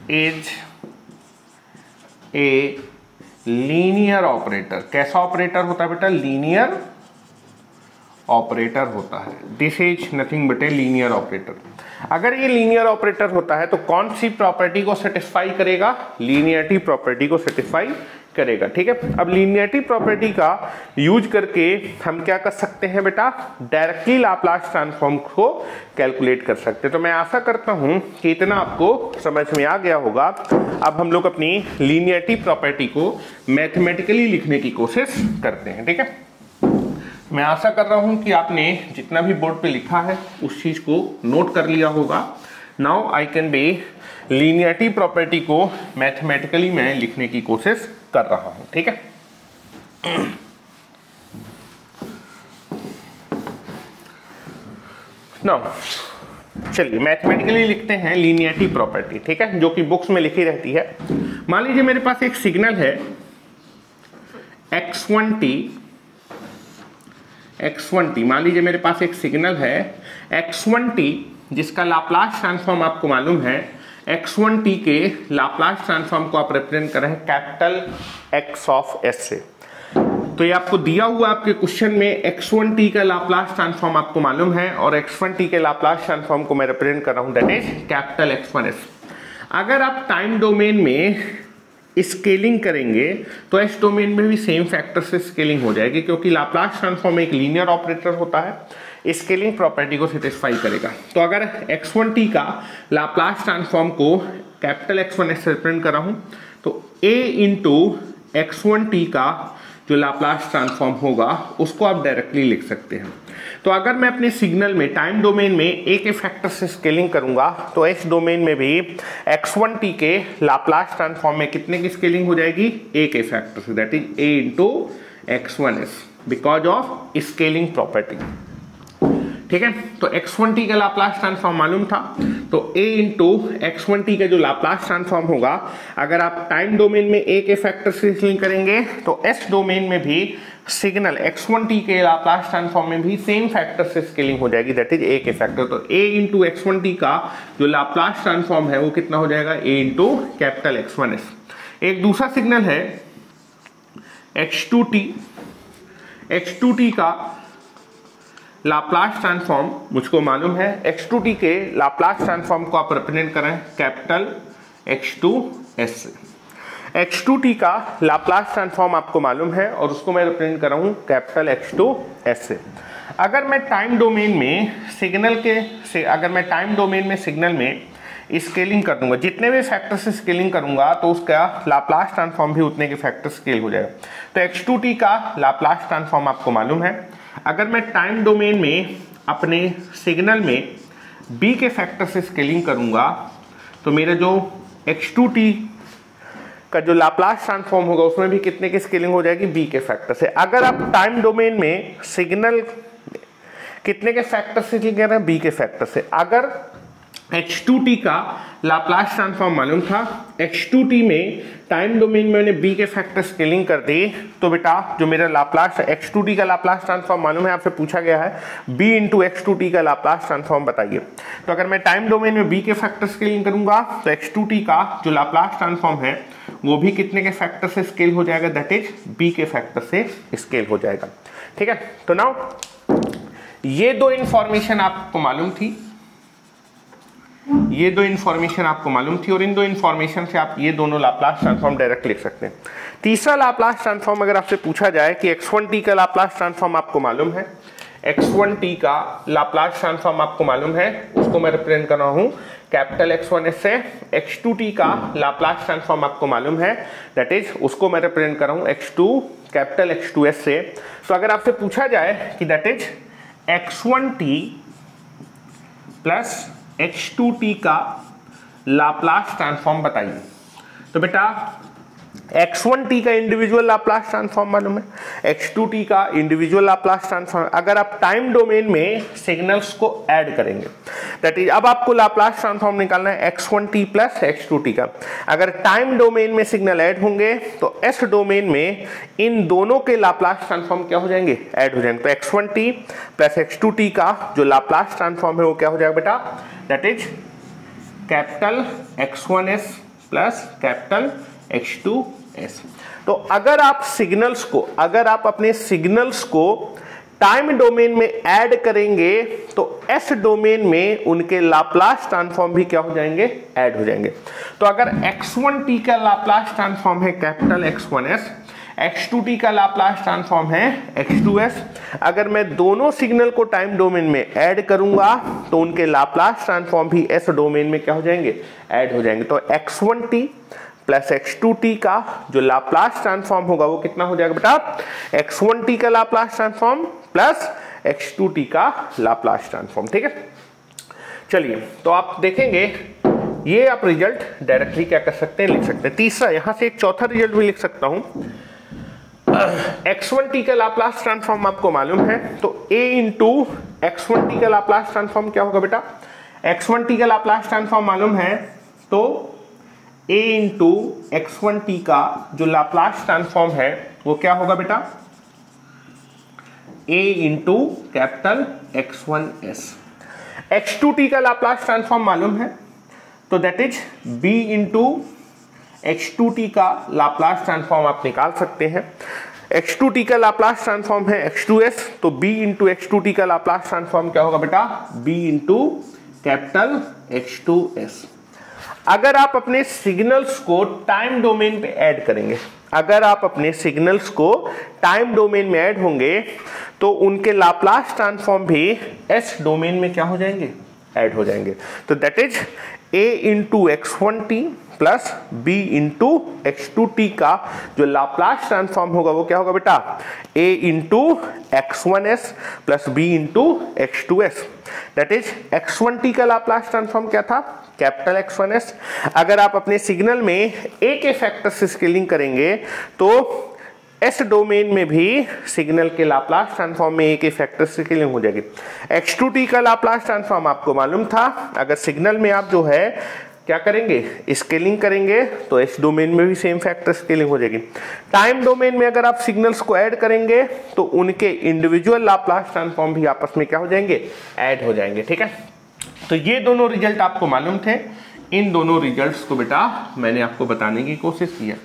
is a linear operator. कैसा ऑपरेटर होता है बेटा, लीनियर ऑपरेटर होता है। This is nothing but a linear operator. अगर ये लीनियर ऑपरेटर होता है तो कौन सी प्रॉपर्टी को सेटिस्फाई करेगा, लीनियरिटी प्रॉपर्टी को सेटिस्फाई करेगा। ठीक है, अब लीनियरिटी प्रॉपर्टी का यूज करके हम क्या कर सकते हैं बेटा, डायरेक्टली लाप्लास ट्रांसफॉर्म को कैलकुलेट कर सकते हैं। तो मैं आशा करता हूं कि इतना आपको समझ में आ गया होगा। अब हम लोग अपनी लीनियरिटी प्रॉपर्टी को मैथमेटिकली लिखने की कोशिश करते हैं। ठीक है, मैं आशा कर रहा हूं कि आपने जितना भी बोर्ड पे लिखा है उस चीज को नोट कर लिया होगा। Now I can be linearity property को मैथमेटिकली मैं लिखने की कोशिश कर रहा हूं। ठीक है, नाउ चलिए मैथमेटिकली लिखते हैं लीनियरिटी प्रॉपर्टी। ठीक है, जो कि बुक्स में लिखी रहती है। मान लीजिए मेरे पास एक सिग्नल है x1t, मान लीजिए मेरे पास एक सिग्नल है x1t जिसका लाप्लास ट्रांसफॉर्म आपको मालूम है। x1t के लाप्लास ट्रांसफॉर्म को आप रिप्रेजेंट कर रहे हैं कैपिटल X ऑफ S से। तो ये आपको दिया हुआ आपके क्वेश्चन में x1t का लाप्लास ट्रांसफॉर्म आपको मालूम है और x1t के लाप्लास ट्रांसफॉर्म को मैं रिप्रेजेंट कर रहा हूं, दैट इज कैपिटल X1S। अगर आप टाइम डोमेन में स्केलिंग करेंगे तो एस डोमेन में भी सेम फैक्टर से स्केलिंग हो जाएगी, क्योंकि लाप्लास ट्रांसफॉर्म एक लीनियर ऑपरेटर होता है। स्केलिंग प्रॉपर्टी को सेटिस्फाई करेगा। तो अगर x1t का लाप्लास ट्रांसफॉर्म को कैपिटल X1s से रिप्रेजेंट कर रहा हूं तो a इंटू x1t का जो लाप्लास ट्रांसफॉर्म होगा उसको आप डायरेक्टली लिख सकते हैं। तो अगर मैं अपने सिग्नल में टाइम डोमेन में a के फैक्टर से स्केलिंग करूंगा तो s डोमेन में भी x1t के लाप्लास ट्रांसफॉर्म में कितने की स्केलिंग हो जाएगी, a के फैक्टर से, that is a into x1s because of scaling property. ठीक है, तो x1t का लाप्लास ट्रांसफॉर्म मालूम था, तो a इंटू x1t का जो लाप्लास ट्रांसफॉर्म होगा अगर आप टाइम डोमेन में a के फैक्टर से स्केलिंग करेंगे तो s डोमेन में भी सिग्नल x1t के लाप्लास ट्रांसफॉर्म में भी सेम फैक्टर से स्केलिंग हो जाएगी, दैट इज a के फैक्टर। तो a इंटू x1t का जो लाप्लास ट्रांसफॉर्म है वो कितना हो जाएगा, a इंटू कैपिटल X1s। एक दूसरा सिग्नल है x2t, x2t का लाप्लास ट्रांसफॉर्म मुझको मालूम है, x2t के लाप्लास ट्रांसफॉर्म को आप रिप्रेजेंट करें कैपिटल X2s से। x2t का लाप्लास ट्रांसफॉर्म आपको मालूम है और उसको मैं रिप्रेजेंट कर रहा हूं कैपिटल X2s से। अगर मैं टाइम डोमेन में सिग्नल में स्केलिंग कर दूंगा, जितने भी फैक्टर से स्केलिंग करूंगा तो उसका लाप्लास ट्रांसफॉर्म भी उतने के फैक्टर स्केल हो जाएगा। तो x2t का लाप्लास ट्रांसफॉर्म आपको मालूम है। अगर मैं टाइम डोमेन में अपने सिग्नल में b के फैक्टर से स्केलिंग करूंगा तो मेरा जो x2t का जो लाप्लास ट्रांसफॉर्म होगा उसमें भी कितने की स्केलिंग हो जाएगी, b के फैक्टर से। अगर आप टाइम डोमेन में सिग्नल कितने के फैक्टर से स्केलिंग कर रहे हैं, b के फैक्टर से। अगर x2t का लाप्लास ट्रांसफॉर्म मालूम था, x2t में टाइम डोमेन में मैंने b के फैक्टर स्केलिंग कर दी तो बेटा जो मेरा लाप्लास x2t का लाप्लास ट्रांसफॉर्म मालूम है, आपसे पूछा गया है b इंटू x2t का लाप्लास ट्रांसफॉर्म बताइए। तो अगर मैं टाइम डोमेन में b के फैक्टर स्केलिंग करूंगा तो x2t का जो लाप्लास ट्रांसफॉर्म है वो भी कितने के फैक्टर से स्केल हो जाएगा, दैट इज b के फैक्टर से स्केल हो जाएगा। ठीक है, तो नाउ ये दो इंफॉर्मेशन आपको मालूम थी, और इन दो इंफॉर्मेशन से आप ये दोनों लाप्लास ट्रांसफॉर्म डायरेक्ट लिख सकते हैं। तीसरा लाप्लास ट्रांसफॉर्म अगर आपसे पूछा जाए कि x1t का लाप्लास ट्रांसफॉर्म आपको मालूम है, x1t का लाप्लास ट्रांसफॉर्म आपको मालूम है, उसको मैं रिप्रेजेंट कर रहा हूं कैपिटल X1s से। x2t का लाप्लास ट्रांसफॉर्म आपको मालूम है, दैट इज उसको मैं रिप्रेजेंट कर रहा हूं कैपिटल X2s से। तो अगर आपसे पूछा जाए कि that is x1t plus x2t का लाप्लास ट्रांसफॉर्म बताइए, तो बेटा x1t का इंडिविजुअल लाप्लास ट्रांसफॉर्म मालूम है, x2t का इंडिविजुअल लाप्लास ट्रांसफॉर्म। अगर आप टाइम डोमेन में सिग्नल्स को ऐड करेंगे, दैट इज अब आपको लाप्लास ट्रांसफॉर्म निकालना है x1t प्लस x2t का। अगर टाइम डोमेन में सिग्नल ऐड होंगे तो s डोमेन में इन दोनों के लाप्लास ट्रांसफॉर्म क्या हो जाएंगे, ऐड हो जाएंगे। तो x1t प्लस x2t का जो लाप्लास ट्रांसफॉर्म है वो क्या हो जाएगा बेटा, that is capital X1s plus capital X2s। तो अगर आप अपने सिग्नल्स को टाइम डोमेन में ऐड करेंगे तो s डोमेन में उनके लाप्लास ट्रांसफॉर्म भी क्या हो जाएंगे, ऐड हो जाएंगे। तो अगर x1t का लाप्लास ट्रांसफॉर्म है कैपिटल X1s, x2t का लाप्लास ट्रांसफॉर्म है x2s, अगर मैं दोनों सिग्नल को टाइम डोमेन में ऐड करूंगा तो उनके लाप्लास ट्रांसफॉर्म भी s डोमेन में क्या हो जाएंगे, ऐड हो जाएंगे। तो x1t प्लस x2t का जो लाप्लास ट्रांसफॉर्म होगा वो कितना हो जाएगा बेटा, x1t का लाप्लास ट्रांसफॉर्म प्लस x2t का लाप्लास ट्रांसफॉर्म। ठीक है, चलिए तो आप देखेंगे ये आप रिजल्ट डायरेक्टली क्या कर सकते हैं, लिख सकते हैं। तीसरा, यहां से एक चौथा रिजल्ट भी लिख सकता हूं। x1t का लाप्लास ट्रांसफॉर्म आपको मालूम है, तो a इंटू x1t का लाप्लास ट्रांसफॉर्म क्या होगा बेटा, x1t का लाप्लास ट्रांसफॉर्म मालूम है तो a इंटू x1t का जो लाप्लास ट्रांसफॉर्म है वो क्या होगा बेटा, a into capital X1s। x2t का लाप्लास ट्रांसफॉर्म मालूम है तो that is b into x2t का लाप्लास ट्रांसफॉर्म आप निकाल सकते हैं। x2t का लाप्लास ट्रांसफॉर्म है x2s, तो b इंटू x2t का लाप्लास ट्रांसफॉर्म क्या होगा बेटा, b इंटू कैपिटल X2s। अगर आप अपने सिग्नल्स को टाइम डोमेन पे ऐड करेंगे, अगर आप अपने सिग्नल्स को टाइम डोमेन में ऐड होंगे तो उनके लाप्लास ट्रांसफॉर्म भी एस डोमेन में क्या हो जाएंगे, ऐड हो जाएंगे। तो that is a into x1t plus b into x2t का जो लाप्लास ट्रांसफॉर्म होगा वो क्या होगा बेटा, a into x1s plus b into x2s। That is x1t का लाप्लास ट्रांसफॉर्म क्या था, कैपिटल X1s। अगर आप अपने सिग्नल में a के फैक्टर से स्केलिंग करेंगे तो एस डोमेन में भी सिग्नल के लाप्लास ट्रांसफॉर्म में एक फैक्टर से स्केलिंग हो जाएगी। x2t का लाप्लास ट्रांसफॉर्म आपको मालूम था, अगर सिग्नल में आप जो है क्या करेंगे, स्केलिंग करेंगे तो एस डोमेन में भी सेम फैक्टर स्केलिंग हो जाएगी। टाइम डोमेन में अगर आप सिग्नल्स को ऐड करेंगे तो उनके इंडिविजुअल लाप्लास ट्रांसफॉर्म भी आपस में क्या हो जाएंगे, ऐड हो जाएंगे। ठीक है, तो ये दोनों रिजल्ट आपको मालूम थे। इन दोनों रिजल्ट्स को बेटा मैंने आपको बताने की कोशिश की है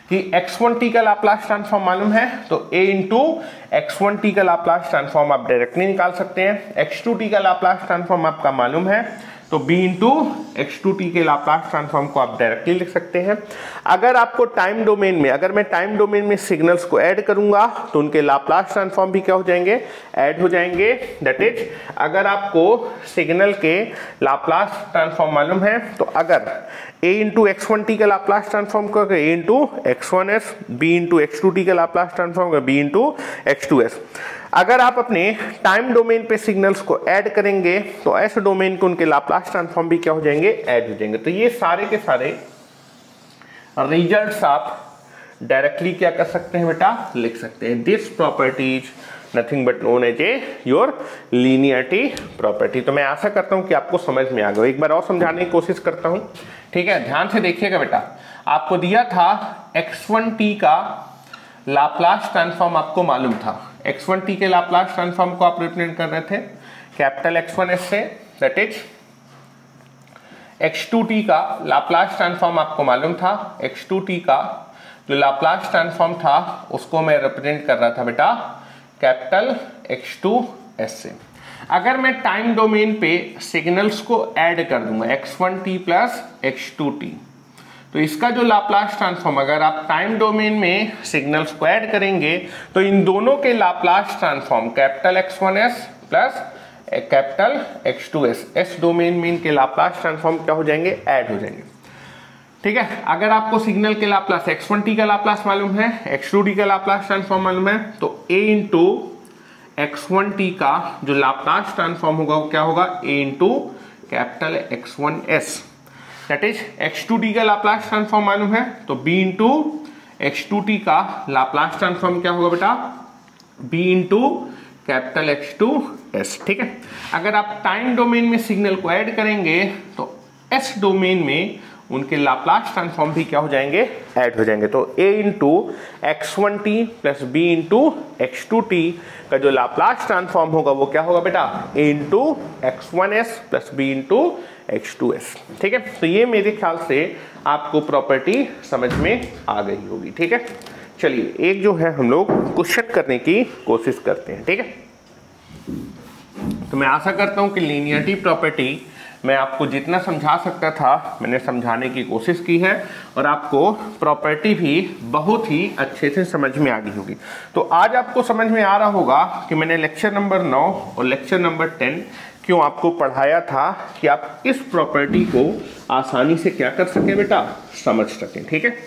कि x1t का लाप्लास ट्रांसफॉर्म मालूम है तो a इंटू x1t का लाप्लास ट्रांसफॉर्म आप डायरेक्टली निकाल सकते हैं। x2t का लाप्लास ट्रांसफॉर्म आपका मालूम है तो b इंटू x2t के लाप्लास ट्रांसफॉर्म को आप डायरेक्टली लिख सकते हैं। अगर आपको टाइम डोमेन में, अगर मैं टाइम डोमेन में सिग्नल्स को ऐड करूंगा तो उनके लाप्लास ट्रांसफॉर्म भी क्या हो जाएंगे, ऐड हो जाएंगे। दैट इज अगर आपको सिग्नल के लाप्लास ट्रांसफॉर्म मालूम है तो अगर a इंटू x1t का लाप्लास ट्रांसफॉर्म का a into x1s, b into x2t का लाप्लास ट्रांसफॉर्म का b इंटू x2s। अगर आप अपने टाइम डोमेन पे सिग्नल्स को ऐड करेंगे तो एस डोमेन के उनके लाप्लास ट्रांसफॉर्म भी क्या हो जाएंगे, ऐड हो जाएंगे। तो ये सारे के सारे रिजल्ट्स आप डायरेक्टली क्या कर सकते हैं बेटा, लिख सकते हैं। This property is nothing but known as a your linearity property. तो मैं आशा करता हूं कि आपको समझ में आ गया। एक बार और समझाने की कोशिश करता हूं, ठीक है, ध्यान से देखिएगा बेटा। आपको दिया था x1t का लाप्लास ट्रांसफॉर्म आपको मालूम था। x1t के लाप्लास ट्रांसफॉर्म को आप रिप्रेजेंट कर रहे थे कैपिटल X1s से। दैट इज x2t का लाप्लास ट्रांसफॉर्म आपको मालूम था। x2t का जो लाप्लास ट्रांसफॉर्म था उसको मैं रिप्रेजेंट कर रहा था बेटा कैपिटल X2s से। अगर मैं टाइम डोमेन पे सिग्नल्स को ऐड कर दूंगा x1t प्लस x2t तो इसका जो लाप्लास ट्रांसफॉर्म, अगर आप टाइम डोमेन में सिग्नल्स को ऐड करेंगे तो इन दोनों के Laplace transform capital X1s plus capital X2s, S domain में इनके लाप्लास ट्रांसफॉर्म क्या हो जाएंगे, ऐड हो जाएंगे। ठीक है, अगर आपको सिग्नल के लाप्लास x1t का लाप्लास मालूम है, x2t का लाप्लास ट्रांसफॉर्म मालूम है तो a इंटू x1t का जो लाप्लास ट्रांसफॉर्म होगा वो क्या होगा, a into capital X1s। That is x2t का लाप्लास ट्रांसफॉर्म मालूम है तो b इंटू x2t का लाप्लास ट्रांसफॉर्म क्या होगा बेटा, b इंटू कैपिटल X2s। ठीक है, अगर आप टाइम डोमेन में सिग्नल को ऐड करेंगे तो s डोमेन में उनके लाप्लास ट्रांसफॉर्म भी क्या हो जाएंगे, ऐड हो जाएंगे। तो a into x1t plus b into x2t का जो लाप्लास ट्रांसफॉर्म होगा वो क्या होगा बेटा, a into x1s plus b into x2s। ठीक है, तो ये मेरे ख्याल से आपको प्रॉपर्टी समझ में आ गई होगी। ठीक है, चलिए एक जो है हम लोग क्वेश्चन करने की कोशिश करते हैं। ठीक है, तो मैं आशा करता हूं कि लीनियरिटी प्रॉपर्टी मैं आपको जितना समझा सकता था मैंने समझाने की कोशिश की है और आपको प्रॉपर्टी भी बहुत ही अच्छे से समझ में आ गई होगी। तो आज आपको समझ में आ रहा होगा कि मैंने लेक्चर नंबर 9 और लेक्चर नंबर 10 क्यों आपको पढ़ाया था कि आप इस प्रॉपर्टी को आसानी से क्या कर सकें बेटा, समझ सकें। ठीक है,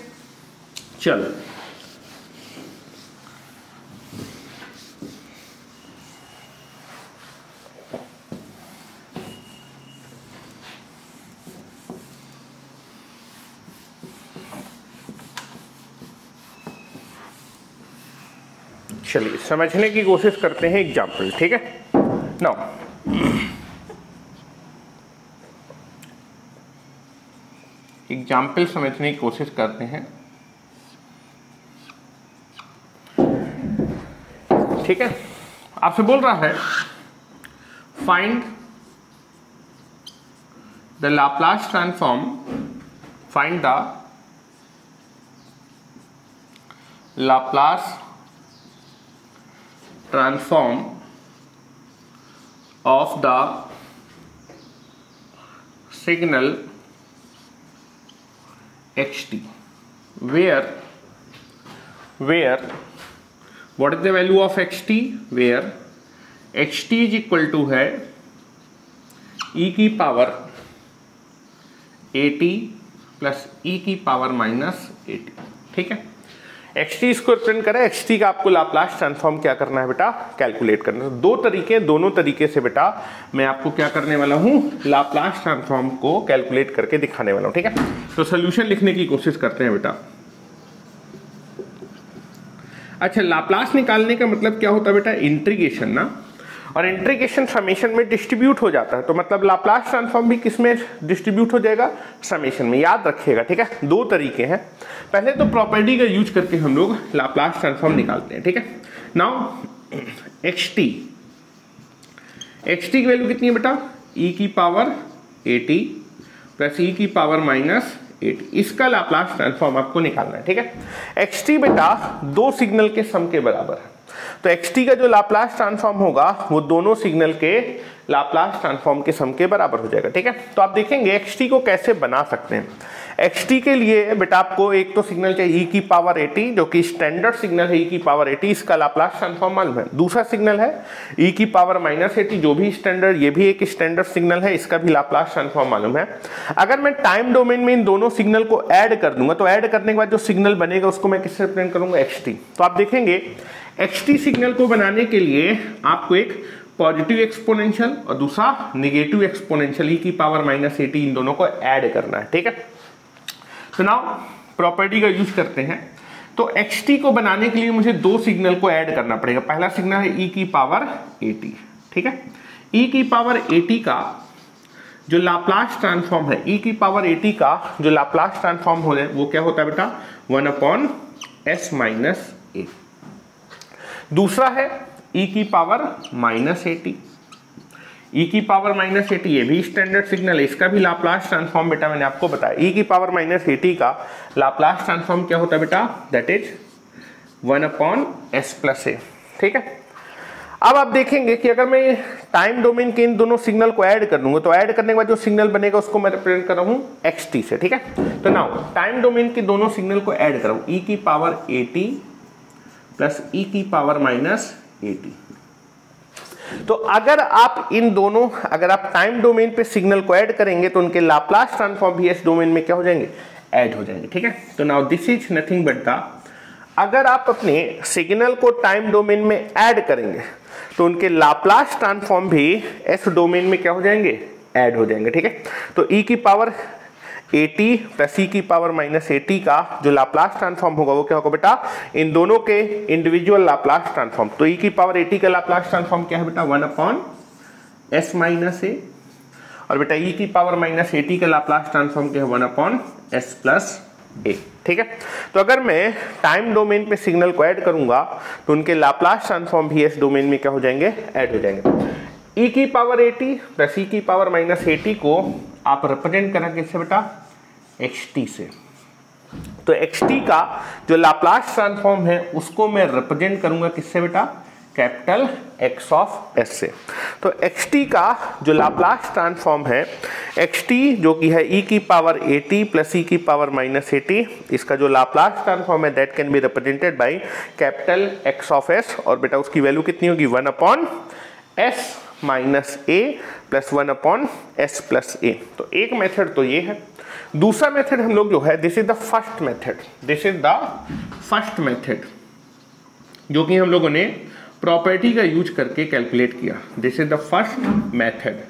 चलो चलिए समझने की कोशिश करते हैं एग्जाम्पल। ठीक है, नाउ एग्जाम्पल समझने की कोशिश करते हैं। ठीक है, आपसे बोल रहा है find the Laplace transform, find the Laplace transform of the signal xt where where what is the value of x t, where x t is equal to है ई की power a t plus e की power minus a t. ठीक है, x t इसको represent करें, x t का आपको Laplace transform क्या करना है बेटा, कैलकुलेट करना है। तो दो तरीके, दोनों तरीके से बेटा मैं आपको क्या करने वाला हूं, लाप्लास ट्रांसफॉर्म को कैलकुलेट करके दिखाने वाला हूं। ठीक है, तो सोल्यूशन लिखने की कोशिश करते हैं बेटा। अच्छा, लाप्लास निकालने का मतलब क्या होता है बेटा, इंटीग्रेशन ना, और इंटीग्रेशन समेशन में डिस्ट्रीब्यूट हो जाता है, तो मतलब लाप्लास ट्रांसफॉर्म भी किस में डिस्ट्रीब्यूट हो जाएगा, समेशन में। याद रखिएगा, ठीक है, दो तरीके हैं। पहले तो प्रॉपर्टी का यूज करके हम लोग लाप्लास ट्रांसफॉर्म निकालते हैं। ठीक है, नाउ एक्स टी की वैल्यू कितनी है बेटा, ई की power a t plus e की पावर माइनस ए टी, इसका लाप्लास ट्रांसफॉर्म आपको निकालना है। ठीक है, एक्स टी बेटा दो सिग्नल के सम के बराबर है, तो xt का जो लाप्लास ट्रांसफॉर्म होगा वो दोनों सिग्नल के लाप्लास ट्रांसफॉर्म के सम के बराबर हो जाएगा। ठीक है, तो आप देखेंगे xt को कैसे बना सकते हैं। xt के लिए बेटा आपको एक तो सिग्नल चाहिए e की पावर at, जो कि स्टैंडर्ड सिग्नल है e की पावर at, इसका लाप्लास ट्रांसफॉर्म मालूम है। दूसरा सिग्नल है e की पावर माइनस at, जो भी स्टैंडर्ड, ये भी एक स्टैंडर्ड सिग्नल है, इसका भी लाप्लास ट्रांसफॉर्म मालूम है। अगर मैं टाइम डोमेन में इन दोनों सिग्नल को ऐड कर दूंगा, तो ऐड करने के बाद जो सिग्नल बनेगा उसको मैं किससे रिप्रेजेंट करूंगा, xt। तो आप देखेंगे xt सिग्नल को बनाने के लिए आपको एक पॉजिटिव एक्सपोनेंशियल और दूसरा निगेटिव एक्सपोनेंशियल ई की पावर माइनस ए टी, इन दोनों को ऐड करना है। ठीक है, तो नाउ प्रॉपर्टी का यूज करते हैं। तो xt को बनाने के लिए मुझे दो सिग्नल को ऐड करना पड़ेगा। पहला सिग्नल है ई की पावर ए टी। ठीक है, ई की पावर ए टी का जो लाप्लास ट्रांसफॉर्म है, ई की पावर ए टी का जो लाप्लास ट्रांसफॉर्म हो जाए वो क्या होता है बेटा, 1/s माइनस ए। दूसरा है e की पावर माइनस ए टी, ई की पावर माइनस ए टी, ये भी स्टैंडर्ड सिग्नल है, इसका भी लाप्लास ट्रांसफॉर्म बेटा मैंने आपको बताया। e की पावर माइनस ए टी का लाप्लास ट्रांसफॉर्म क्या होता है बेटा, दैट इज 1/s प्लस ए। ठीक है, अब आप देखेंगे कि अगर मैं टाइम डोमेन के इन दोनों सिग्नल को ऐड कर दूंगा, तो ऐड करने के बाद जो सिग्नल बनेगा उसको मैं रिप्रेजेंट कर रहा हूं xt से। ठीक है, तो नाउ टाइम डोमेन के दोनों सिग्नल को ऐड कर रहा हूं, e की power a t plus e की पावर माइनस ए टी। तो अगर आप इन दोनों, अगर आप टाइम डोमेन पे सिग्नल को ऐड करेंगे तो उनके लाप्लास ट्रांसफॉर्म भी इस डोमेन में क्या हो जाएंगे, ऐड हो जाएंगे। ठीक है, तो now this is nothing but the, अगर आप अपने सिग्नल को टाइम डोमेन में ऐड करेंगे तो उनके लाप्लास ट्रांसफॉर्म भी इस डोमेन में क्या हो जाएंगे, ऐड हो जाएंगे। ठीक है, तो ई की power a t plus e की पावर माइनस ए टी का जो लाप्लास ट्रांसफॉर्म होगा वो क्या होगा बेटा, इन दोनों के इंडिविजुअल लाप्लास ट्रांसफॉर्म। तो ई की पावर ए टी का लाप्लास ट्रांसफॉर्म क्या है बेटा, 1/s माइनस ए, और बेटा ई की पावर माइनस ए टी का लाप्लास ट्रांसफॉर्म क्या है, 1/s प्लस ए। ठीक है, तो अगर मैं टाइम डोमेन पे सिग्नल को ऐड करूंगा तो उनके लाप्लास ट्रांसफॉर्म भी इस डोमेन में क्या हो जाएंगे, ऐड हो जाएंगे। ई की power a t plus e की पावर माइनस ए टी को आप रिप्रेजेंट करें किससे बेटा, xt से। तो xt का जो लाप्लास ट्रांसफॉर्म है उसको मैं रिप्रेजेंट करूंगा किससे बेटा, कैपिटल X ऑफ S से। तो xt का जो लाप्लास ट्रांसफॉर्म है, xt जो कि है e की power a t plus e की पावर माइनस ए टी, इसका जो लाप्लास ट्रांसफॉर्म है that can be represented by capital X of S, और बेटा उसकी वैल्यू कितनी होगी, 1/s माइनस ए प्लस 1/s प्लस ए। तो एक मेथड तो ये है। दूसरा मेथड हम लोग जो है, this is the first method, this is the first method जो कि हम लोगों ने प्रॉपर्टी का यूज करके कैलकुलेट किया। This is the first method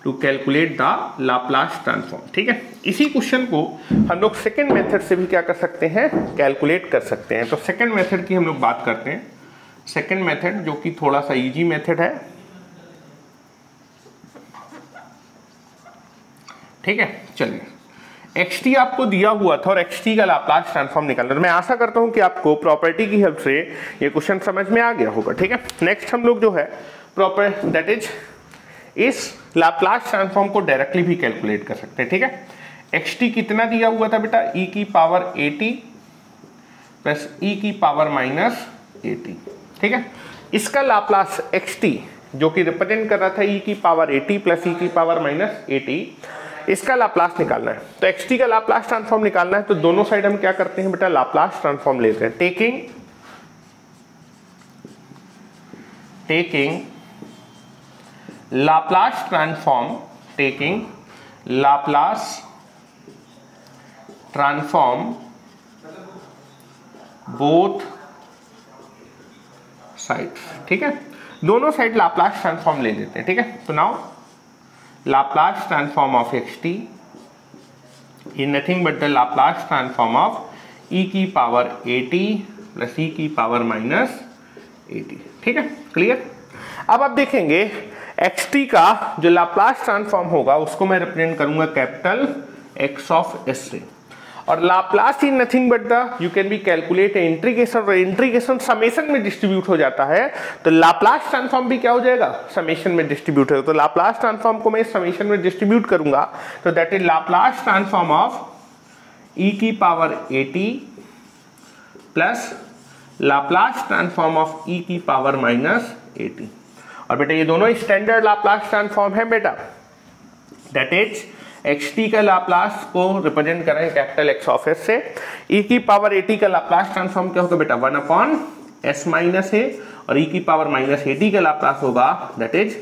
to calculate the Laplace transform. ठीक है, इसी क्वेश्चन को हम लोग सेकेंड मेथड से भी क्या कर सकते हैं, कैलकुलेट कर सकते हैं। तो सेकेंड मेथड की हम लोग बात करते हैं। सेकेंड मेथड जो कि थोड़ा सा इजी मेथड है। ठीक है, चलिए xt आपको दिया हुआ था और xt का लाप्लास ट्रांसफॉर्म निकालना। तो मैं आशा करता हूं कि आपको प्रॉपर्टी की हेल्प से ये क्वेश्चन समझ में आ गया होगा। ठीक है, नेक्स्ट हम लोग जो है प्रॉपर दैट इज इस लाप्लास ट्रांसफॉर्म को डायरेक्टली भी कैलकुलेट कर सकते हैं। ठीक है, xt कितना दिया हुआ था बेटा, e की power a t plus e की पावर माइनस ए टी। ठीक है, इसका लाप्लास xt जो कि रिप्रेजेंट कर रहा था e की power a t plus e की पावर माइनस ए टी, इसका लाप्लास निकालना है। तो xt का लाप्लास ट्रांसफॉर्म निकालना है, तो दोनों साइड हम क्या करते हैं बेटा, लाप्लास ट्रांसफॉर्म लेते हैं। Taking Laplace transform, taking Laplace transform both sides, ठीक है, दोनों साइड लाप्लास ट्रांसफॉर्म ले लेते हैं, ठीक है। तो now Laplace transform of xt is nothing but the Laplace transform of e की पावर at प्लस e की पावर माइनस at, ठीक है, क्लियर। अब आप देखेंगे xt का जो लाप्लास ट्रांसफॉर्म होगा उसको मैं रिप्रेजेंट करूंगा कैपिटल x ऑफ s से, और Laplace is nothing but the, you can B calculate integration, और इंटीग्रेशन समेशन में डिस्ट्रीब्यूट हो जाता है, तो लाप्लास ट्रांसफॉर्म भी क्या हो जाएगा, समेशन में डिस्ट्रीब्यूट होगा। तो लाप्लास ट्रांसफॉर्म को मैं समेशन में डिस्ट्रीब्यूट करूंगा, तो that is Laplace transform of e की power at plus Laplace transform of e की पावर माइनस at। और बेटा ये दोनों स्टैंडर्ड लाप्लास ट्रांसफॉर्म है बेटा, दैट इज xt का लाप्लास को रिप्रेजेंट करेंगे कैपिटल x ऑफ s से, e की पावर at का लाप्लास ट्रांसफॉर्म क्या होगा बेटा, 1 अपॉन s माइनस a, और e की पावर माइनस at का लाप्लास होगा that is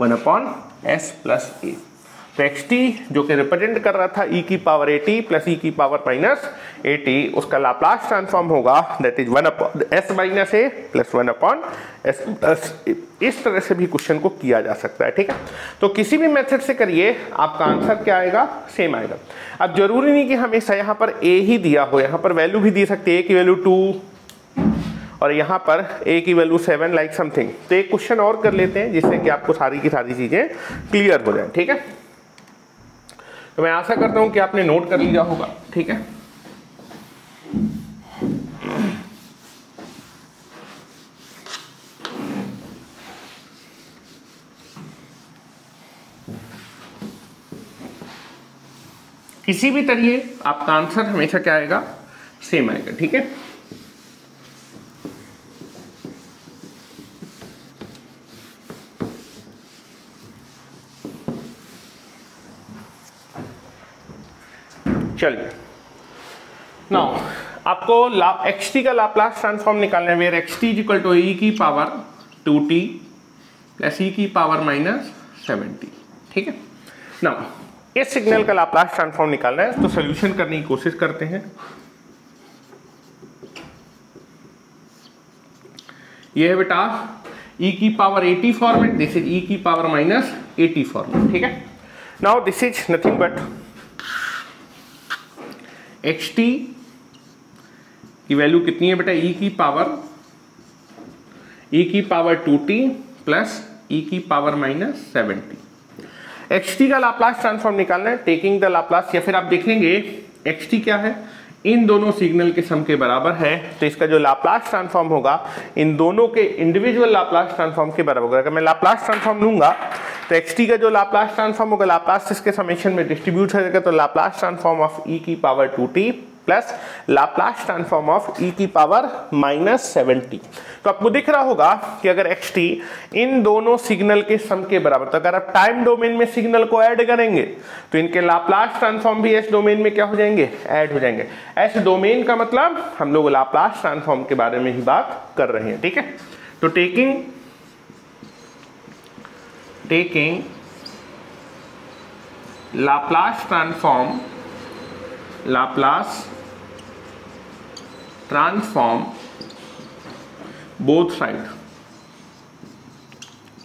1 upon s plus a। तो xt जो कि रिप्रेजेंट कर रहा था e की पावर at प्लस e की पावर माइनस at, उसका लाप्लास ट्रांसफॉर्म होगा that is 1 upon s minus a plus 1 upon s plus a। इस तरह से भी क्वेश्चन को किया जा सकता है, ठीक है। तो किसी भी मेथड से करिए आपका आंसर क्या आएगा, सेम आएगा। अब जरूरी नहीं कि हमेशा यहाँ पर a ही दिया हो, यहाँ पर वैल्यू भी दी सकती है, a की वैल्यू 2 और यहाँ पर a की वैल्यू 7 लाइक समथिंग। तो एक क्वेश्चन और कर लेते हैं जिससे कि आपको सारी की सारी चीजें क्लियर हो जाए, ठीक है। तो मैं आशा करता हूं कि आपने नोट कर लिया होगा, ठीक है। किसी भी तरीके आपका आंसर हमेशा क्या आएगा, सेम आएगा, ठीक है। चलिए नाउ आपको xt का लाप्लास ट्रांसफॉर्म निकालना है, where xt is equal to e की पावर 2t प्लस e की पावर माइनस 7t, ठीक है। नाउ इस सिग्नल का लाप्लास ट्रांसफॉर्म निकालना है, तो सोल्यूशन करने की कोशिश करते हैं। ये है बेटा e की power at format, this is e की पावर माइनस at फॉर्मेट, ठीक है। Now this is nothing but xt की वैल्यू कितनी है बेटा, e की पावर 2t प्लस e की पावर माइनस 7t। xt का लाप्लास ट्रांसफॉर्म निकालना है, टेकिंग द लाप्लास, या फिर आप देखेंगे xt क्या है, इन दोनों सिग्नल के सम के बराबर है, तो इसका जो लाप्लास ट्रांसफॉर्म होगा इन दोनों के इंडिविजुअल लाप्लास ट्रांसफॉर्म के बराबर होगा। अगर मैं लाप्लास ट्रांसफॉर्म लूंगा तो xt का जो लाप्लास ट्रांसफॉर्म होगा, लाप्लास इसके समेशन में डिस्ट्रीब्यूट हो जाएगा, तो लाप्लास ट्रांसफॉर्म ऑफ e की power 2t plus Laplace transform of e की पावर माइनस 7t। तो आपको दिख रहा होगा कि अगर xt इन दोनों सिग्नल के सम के बराबर, तो अगर आप टाइम डोमेन में सिग्नल को ऐड करेंगे तो इनके लाप्लास ट्रांसफॉर्म भी एस डोमेन में क्या हो जाएंगे, ऐड हो जाएंगे। एस डोमेन का मतलब हम लोग लाप्लास ट्रांसफॉर्म के बारे में ही बात कर रहे हैं, ठीक है। तो taking Laplace transform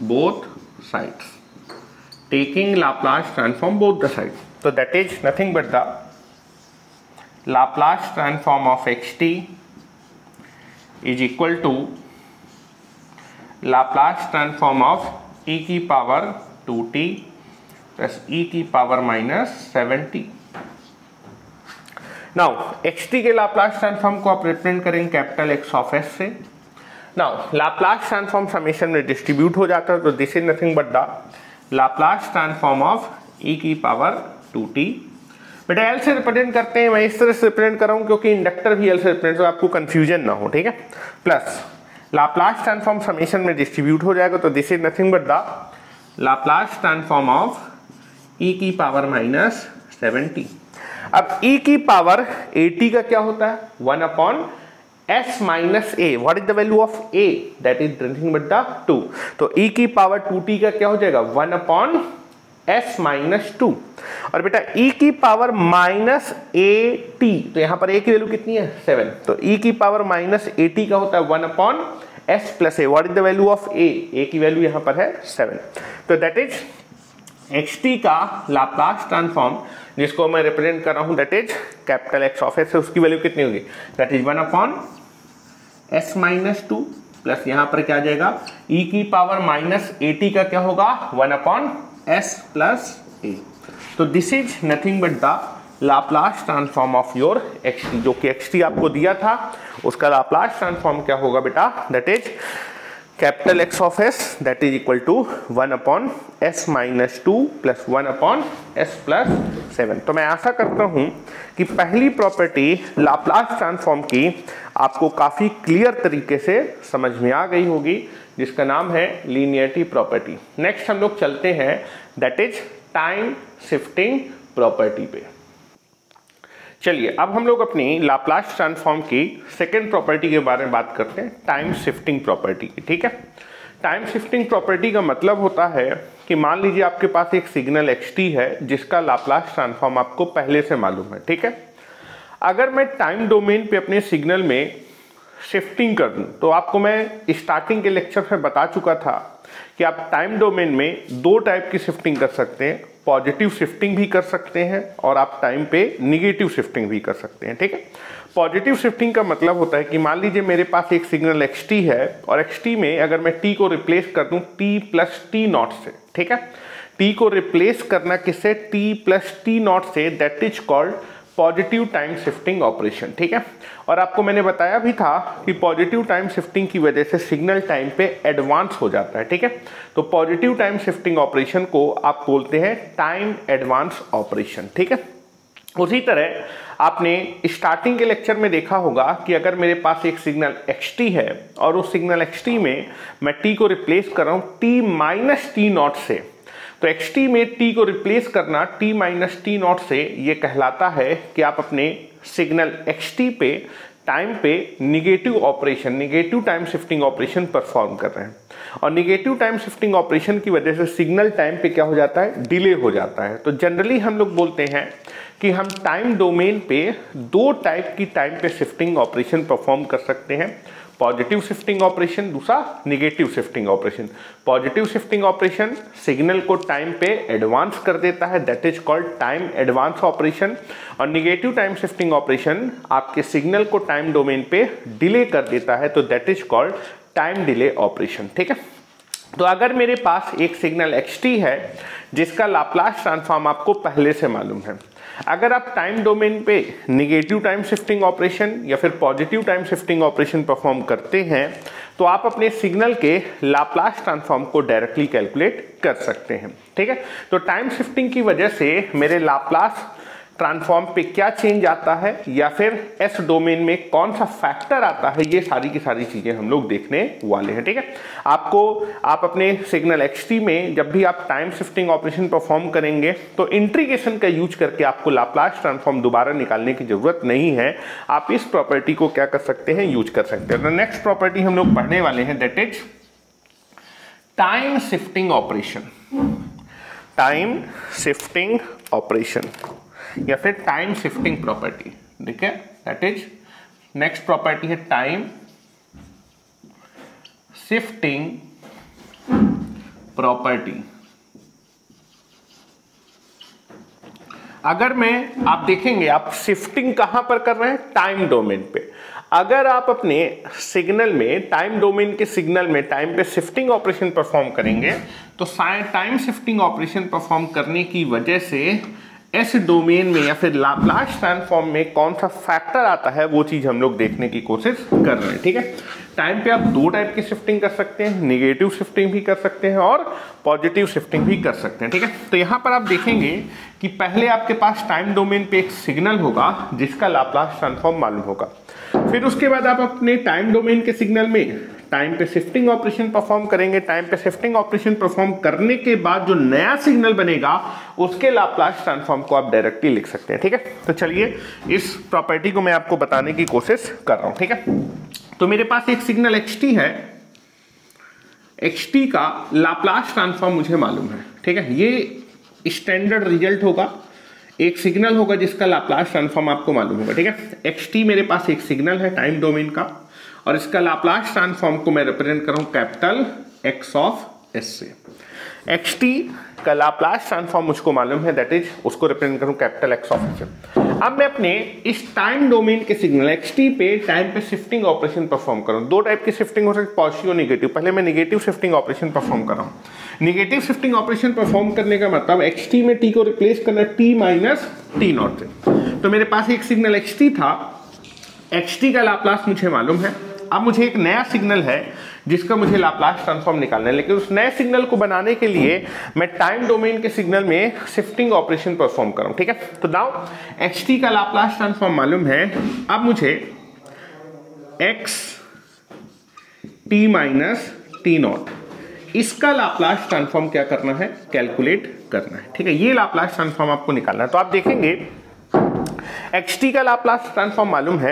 both sides, taking Laplace transform both the sides, so that is nothing but the Laplace transform of xt is equal to Laplace transform of e की पावर 2t प्लस e की power minus 7t। Now xt के Laplace transform को आप represent करेंगे capital x of s से। Now Laplace transform summation में distribute हो जाता है, तो this is nothing but the Laplace transform of e की पावर 2t। बेटा l से रिप्रेजेंट करते हैं, मैं इस तरह से रिप्रेजेंट कर रहा हूं क्योंकि इंडक्टर भी l से रिप्रेजेंट हो, आपको कंफ्यूजन ना हो, ठीक है। प्लस लाप्लास ट्रांसफॉर्म समेशन में डिस्ट्रीब्यूट हो जाएगा, तो this is nothing but the Laplace transform of e की पावर माइनस 7t। अब e की पावर 80 का क्या होता है 1 upon s minus a। What is the value of a? That is nothing but the 2। तो e की पावर 2t का क्या हो जाएगा 1 अपॉन s माइनस 2। और बेटा e की पावर माइनस at, तो यहां पर a की वैल्यू कितनी है 7, तो e की पावर माइनस at का होता है 1 upon s plus a। What is the value of a की वैल्यू यहां पर है 7। तो दैट इज xt का लाप्लास ट्रांसफॉर्म जिसको मैं रिप्रेजेंट कर रहा हूं that is capital X of s, उसकी वैल्यू कितनी होगी that is 1 upon s minus 2 plus यहां पर क्या आ जाएगा e की पावर माइनस at का क्या होगा 1 अपॉन s प्लस a। तो this is nothing but the Laplace transform of your xt, जो कि xt आपको दिया था उसका लाप्लास ट्रांसफॉर्म क्या होगा बेटा that is capital X of s that is equal to 1 upon s minus 2 plus 1 upon s plus 7। तो मैं आशा करता हूं कि पहली प्रॉपर्टी लाप्लास ट्रांसफॉर्म की आपको काफी क्लियर तरीके से समझ में आ गई होगी, जिसका नाम है लीनियरिटी प्रॉपर्टी। नेक्स्ट हम लोग चलते हैं that is time shifting property पे। चलिए अब हम लोग अपनी लाप्लास ट्रांसफॉर्म की सेकेंड प्रॉपर्टी के बारे में बात करते हैं, टाइम शिफ्टिंग प्रॉपर्टी की। ठीक है, टाइम शिफ्टिंग प्रॉपर्टी का मतलब होता है कि मान लीजिए आपके पास एक सिग्नल xt है जिसका लाप्लास ट्रांसफॉर्म आपको पहले से मालूम है। ठीक है, अगर मैं टाइम डोमेन पे अपने सिग्नल में शिफ्टिंग कर दूं तो आपको मैं स्टार्टिंग के लेक्चर में बता चुका था कि आप टाइम डोमेन में दो टाइप की शिफ्टिंग कर सकते हैं, पॉजिटिव शिफ्टिंग भी कर सकते हैं और आप टाइम पे निगेटिव शिफ्टिंग भी कर सकते हैं। ठीक है, पॉजिटिव शिफ्टिंग का मतलब होता है कि मान लीजिए मेरे पास एक सिग्नल xt है और xt में अगर मैं t को रिप्लेस कर दूं t प्लस टी नॉट से। ठीक है, t को रिप्लेस करना किससे t प्लस टी नॉट से, that is called positive time shifting operation. ठीक है, और आपको मैंने बताया भी था कि पॉजिटिव टाइम शिफ्टिंग की वजह से सिग्नल टाइम पे एडवांस हो जाता है। ठीक है, तो पॉजिटिव टाइम शिफ्टिंग ऑपरेशन को आप बोलते हैं टाइम एडवांस ऑपरेशन। ठीक है, उसी तरह आपने स्टार्टिंग के लेक्चर में देखा होगा कि अगर मेरे पास एक सिग्नल xt है और उस सिग्नल xt में मैं t को रिप्लेस कर रहा हूं t माइनस टी नॉट से, तो xt में t को रिप्लेस करना t माइनस टी नॉट से, ये कहलाता है कि आप अपने सिग्नल xt पे टाइम पे negative operation, negative time shifting operation perform कर रहे हैं। और निगेटिव टाइम शिफ्टिंग ऑपरेशन की वजह से सिग्नल टाइम पे क्या हो जाता है, डिले हो जाता है। तो जनरली हम लोग बोलते हैं कि हम टाइम डोमेन पे दो टाइप की टाइम पे शिफ्टिंग ऑपरेशन परफॉर्म कर सकते हैं, पॉजिटिव शिफ्टिंग ऑपरेशन, दूसरा negative shifting operation. Positive shifting operation signal को टाइम पे एडवांस कर देता है, that is called time advance operation. और निगेटिव टाइम शिफ्टिंग ऑपरेशन आपके सिग्नल को टाइम डोमेन पे डिले कर देता है, तो that is called time delay operation. ठीक है, तो अगर मेरे पास एक सिग्नल xt है जिसका लाप्लास ट्रांसफॉर्म आपको पहले से मालूम है, अगर आप टाइम डोमेन पे निगेटिव टाइम शिफ्टिंग ऑपरेशन या फिर positive time shifting operation perform करते हैं तो आप अपने सिग्नल के लाप्लास ट्रांसफॉर्म को डायरेक्टली कैलकुलेट कर सकते हैं। ठीक है, तो टाइम शिफ्टिंग की वजह से मेरे लाप्लास ट्रांसफॉर्म पे क्या चेंज आता है या फिर एस डोमेन में कौन सा फैक्टर आता है, ये सारी की सारी चीजें हम लोग देखने वाले हैं। ठीक है, आप अपने सिग्नल xt में जब भी आप टाइम शिफ्टिंग ऑपरेशन परफॉर्म करेंगे तो इंटीग्रेशन का यूज करके आपको लाप्लास ट्रांसफॉर्म दोबारा निकालने की जरूरत नहीं है, आप इस प्रॉपर्टी को क्या कर सकते हैं, यूज कर सकते हैं। तो नेक्स्ट प्रॉपर्टी हम लोग पढ़ने वाले हैं that is time shifting operation, time shifting operation या फिर टाइम शिफ्टिंग प्रॉपर्टी। ठीक है, दैट इज नेक्स्ट प्रॉपर्टी है टाइम शिफ्टिंग प्रॉपर्टी। अगर मैं आप देखेंगे आप शिफ्टिंग कहां पर कर रहे हैं, टाइम डोमेन पे। अगर आप अपने सिग्नल में टाइम डोमेन के सिग्नल में टाइम पे शिफ्टिंग ऑपरेशन परफॉर्म करेंगे तो टाइम शिफ्टिंग ऑपरेशन परफॉर्म करने की वजह से एस डोमेन में या फिर लाप्लास ट्रांसफॉर्म में कौन सा फैक्टर आता है वो चीज हम लोग देखने की कोशिश कर रहे हैं। ठीक है, टाइम पे आप दो टाइप की शिफ्टिंग कर सकते हैं, निगेटिव शिफ्टिंग भी कर सकते हैं और पॉजिटिव शिफ्टिंग भी कर सकते हैं। ठीक है, तो यहां पर आप देखेंगे कि पहले आपके पास टाइम डोमेन पे एक सिग्नल होगा जिसका लाप्लास ट्रांसफॉर्म मालूम होगा, फिर उसके बाद आप अपने टाइम डोमेन के सिग्नल में टाइम पे शिफ्टिंग ऑपरेशन परफॉर्म करेंगे। टाइम पे शिफ्टिंग ऑपरेशन परफॉर्म करने के बाद जो नया सिग्नल बनेगा उसके लाप्लास ट्रांसफॉर्म को आप डायरेक्टली लिख सकते हैं। ठीक है, तो चलिए इस प्रॉपर्टी को मैं आपको बताने की कोशिश कर रहा हूं। ठीक है, तो मेरे पास एक सिग्नल xt है, xt का लाप्लास ट्रांसफॉर्म मुझे मालूम है। ठीक है, ये स्टैंडर्ड रिजल्ट होगा, एक सिग्नल होगा जिसका लाप्लास ट्रांसफॉर्म आपको मालूम होगा। ठीक है, xt मेरे पास एक सिग्नल है टाइम डोमेन का, और इसका लाप्लास ट्रांसफॉर्म को मैं रिप्रेजेंट कर रहा हूं कैपिटल X ऑफ S से। xt का लाप्लास ट्रांसफॉर्म मुझको मालूम है, दैट इज उसको रिप्रेजेंट करूं कैपिटल X ऑफ S से। अब मैं अपने इस टाइम डोमेन के सिग्नल xt पे टाइम पे शिफ्टिंग ऑपरेशन परफॉर्म करूं। दो टाइप की शिफ्टिंग हो सकती है, पॉजिटिव और नेगेटिव। पहले मैं नेगेटिव शिफ्टिंग ऑपरेशन परफॉर्म कर रहा हूं। नेगेटिव शिफ्टिंग ऑपरेशन परफॉर्म करने का मतलब xt में t को रिप्लेस करना t माइनस t नॉट से। तो मेरे पास एक सिग्नल xt था, xt का लाप्लास मुझे मालूम है। अब मुझे एक नया सिग्नल है जिसका मुझे लाप्लास ट्रांसफॉर्म निकालना है, लेकिन उस नए सिग्नल को बनाने के लिए मैं टाइम डोमेन के सिग्नल में शिफ्टिंग ऑपरेशन परफॉर्म करूं। ठीक है, तो नाउ xt का लाप्लास ट्रांसफॉर्म मालूम है। अब मुझे x t minus T not, इसका लाप्लास ट्रांसफॉर्म क्या करना है, कैलकुलेट करना है। ठीक है, ये लाप्लास ट्रांसफॉर्म आपको निकालना है। तो आप देखेंगे xt का लाप्लास ट्रांसफॉर्म मालूम है,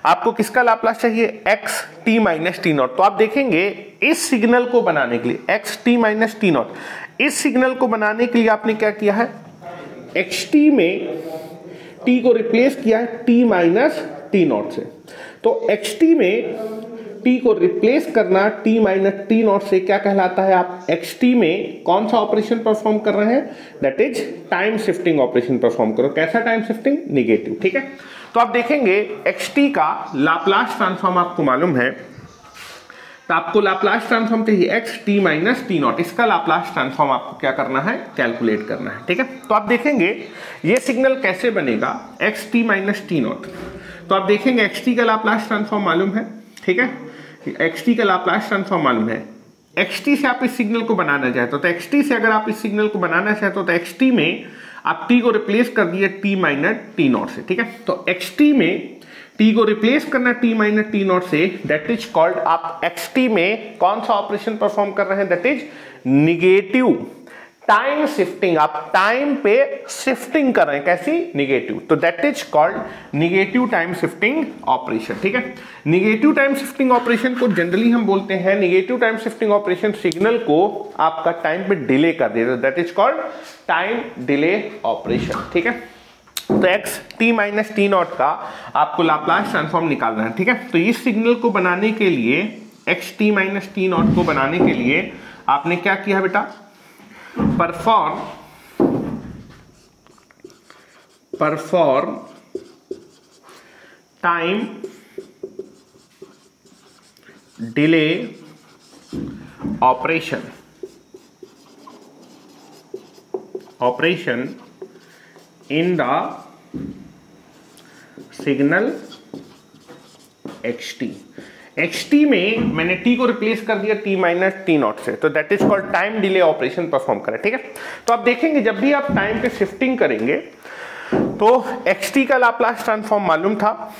आपको किसका लाप्लास चाहिए, x t minus T naught. तो आप देखेंगे इस सिग्नल को बनाने के लिए x t minus T not, इस सिग्नल को बनाने के लिए आपने क्या किया है, xt में t को रिप्लेस किया है t माइनस टी नॉट से। तो xt में t को रिप्लेस करना t माइनस टी नॉट से क्या कहलाता है, आप xt में कौन सा ऑपरेशन परफॉर्म कर रहे हैं, that is time shifting operation perform करो। कैसा टाइम शिफ्टिंग, निगेटिव। ठीक है, तो आप देखेंगे xt का लाप्लास ट्रांसफॉर्म आपको मालूम है, तो आपको लाप्लास ट्रांसफॉर्म चाहिए x t minus T not, इसका लाप्लास ट्रांसफॉर्म आपको क्या करना है, कैलकुलेट करना है। ठीक है, तो आप देखेंगे ये सिग्नल कैसे बनेगा, x t minus T naught. तो आप देखेंगे xt का लाप्लास ट्रांसफॉर्म मालूम है। ठीक है, xt का लाप्लास ट्रांसफॉर्म मालूम है। xt से आप इस सिग्नल को बनाना चाहते हो, तो xt से अगर आप इस सिग्नल को बनाना चाहते हो तो xt में आप t को रिप्लेस कर दिए t माइनस टी नॉट से। ठीक है, तो xt में t को रिप्लेस करना t माइनस टी नॉट से, दैट इज कॉल्ड, आप xt में कौन सा ऑपरेशन परफॉर्म कर रहे हैं, that is negative time shifting. आप टाइम पे शिफ्टिंग कर रहे हैं, कैसी, निगेटिव। तो that is called negative time shifting operation. ठीक है, निगेटिव टाइम शिफ्टिंग ऑपरेशन को जनरली हम बोलते हैं, negative time shifting operation signal को आपका टाइम पे डिले कर देता है, that is called time delay operation. ठीक है, तो x t minus T naught का आपको लाप्लास ट्रांसफॉर्म निकालना है। ठीक है, तो इस सिग्नल को बनाने के लिए, x t minus T not को बनाने के लिए आपने क्या किया बेटा, perform time delay operation in the signal xt में मैंने t को रिप्लेस कर दिया t माइनस टी नॉट से, तो that is called time delay operation perform करें। ठीक है, तो आप देखेंगे जब भी आप टाइम पे शिफ्टिंग करेंगे तो xt का लाप्लास ट्रांसफॉर्म मालूम था,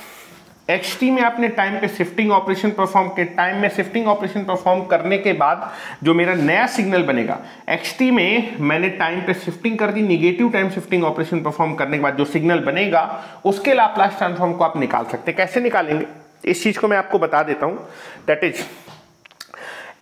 xt में आपने टाइम पे शिफ्टिंग ऑपरेशन परफॉर्म किया, टाइम में शिफ्टिंग ऑपरेशन परफॉर्म करने के बाद जो मेरा नया सिग्नल बनेगा, xt में मैंने टाइम पे शिफ्टिंग कर दी, negative time shifting operation perform करने के बाद जो सिग्नल बनेगा उसके लाप्लास ट्रांसफॉर्म को आप निकाल सकते हैं। कैसे निकालेंगे, इस चीज को मैं आपको बता देता हूं, दैट इज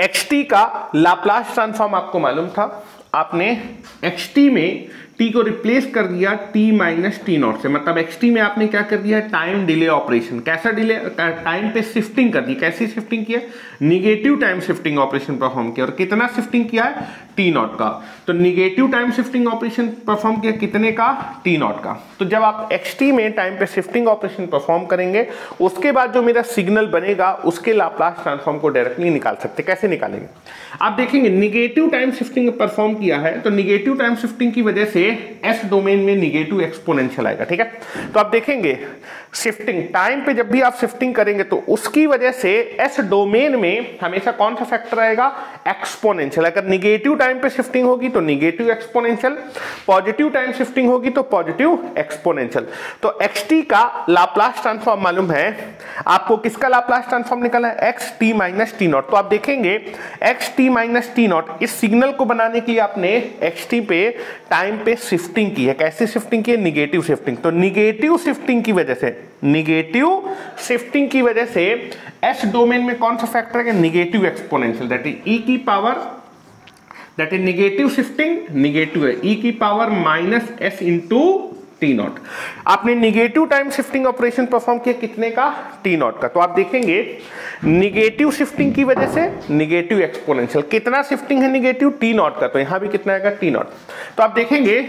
xt का लाप्लास ट्रांसफॉर्म आपको मालूम था, आपने xt में t को रिप्लेस कर दिया t माइनस टी नॉट से, मतलब xt में आपने क्या कर दिया, टाइम डिले ऑपरेशन। कैसा डिले, टाइम पे शिफ्टिंग कर दी। कैसी शिफ्टिंग किया, negative time shifting operation perform किया, और कितना शिफ्टिंग किया है, टी नॉट का। तो negative time shifting operation perform किया कितने का, टी नॉट का। तो जब आप xt में टाइम पे शिफ्टिंग ऑपरेशन परफॉर्म करेंगे उसके बाद जो मेरा सिग्नल बनेगा उसके लाप्लास ट्रांसफॉर्म को डायरेक्टली निकाल सकते। कैसे निकालेंगे, आप देखेंगे निगेटिव टाइम शिफ्टिंग परफॉर्म किया है, तो निगेटिव टाइम शिफ्टिंग की वजह से एस डोमेन में निगेटिव एक्सपोनेंशियल आएगा, ठीक है। तो आप देखेंगे शिफ्टिंग टाइम पे जब भी आप शिफ्टिंग करेंगे तो उसकी वजह से एस डोमेन में हमेशा कौन सा फैक्टर आएगा, एक्सपोनेंशियल। अगर निगेटिव टाइम पे शिफ्टिंग होगी तो negative exponential, positive time shifting होगी तो पॉजिटिव एक्सपोनेंशियल। तो xt का लाप्लास ट्रांसफॉर्म मालूम है आपको, किसका लाप्लास ट्रांसफॉर्म निकाला है, x T minus T naught. तो आप देखेंगे x T minus T not, इस सिग्नल को बनाने के लिए आपने xt पे टाइम पे शिफ्टिंग की है। कैसे शिफ्टिंग की है, निगेटिव शिफ्टिंग। तो निगेटिव शिफ्टिंग की वजह से एस डोमेन में कौन सा फैक्टर है, negative exponential, that is e की power, that is negative shifting negative है, e की power minus s into t naught. आपने negative time shifting operation perform किया कितने का, टी नॉट का। तो आप देखेंगे निगेटिव शिफ्टिंग की वजह से निगेटिव एक्सपोनेंशियल, कितना शिफ्टिंग है निगेटिव, टी नॉट का, तो यहां भी कितना आएगा, टी नॉट। तो आप देखेंगे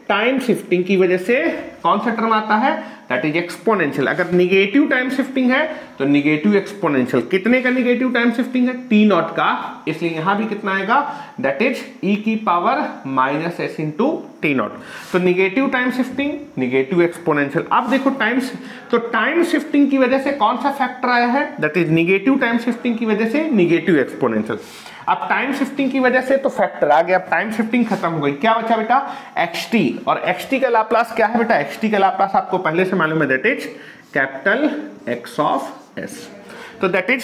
टाइम शिफ्टिंग की वजह से कौन सा टर्म आता है, दैट इज एक्सपोनेंशियल। अगर निगेटिव टाइम शिफ्टिंग है तो निगेटिव एक्सपोनेंशियल, कितने का निगेटिव टाइम शिफ्टिंग है, टी नॉट का, इसलिए यहां भी कितना आएगा, दैट इज e की power minus s into t naught. तो negative time shifting negative exponential. अब देखो टाइम्स, तो टाइम शिफ्टिंग की वजह से कौन सा फैक्टर आया है, that is negative time shifting की वजह से निगेटिव एक्सपोनेंशियल। अब टाइम शिफ्टिंग की वजह से तो फैक्टर आ गया, अब टाइम शिफ्टिंग खत्म हो गई, क्या बचा बेटा, xt। और xt का लाप्लास क्या है बेटा, xt का लाप्लास आपको पहले से मालूम है, that is capital x of s। तो दैट इज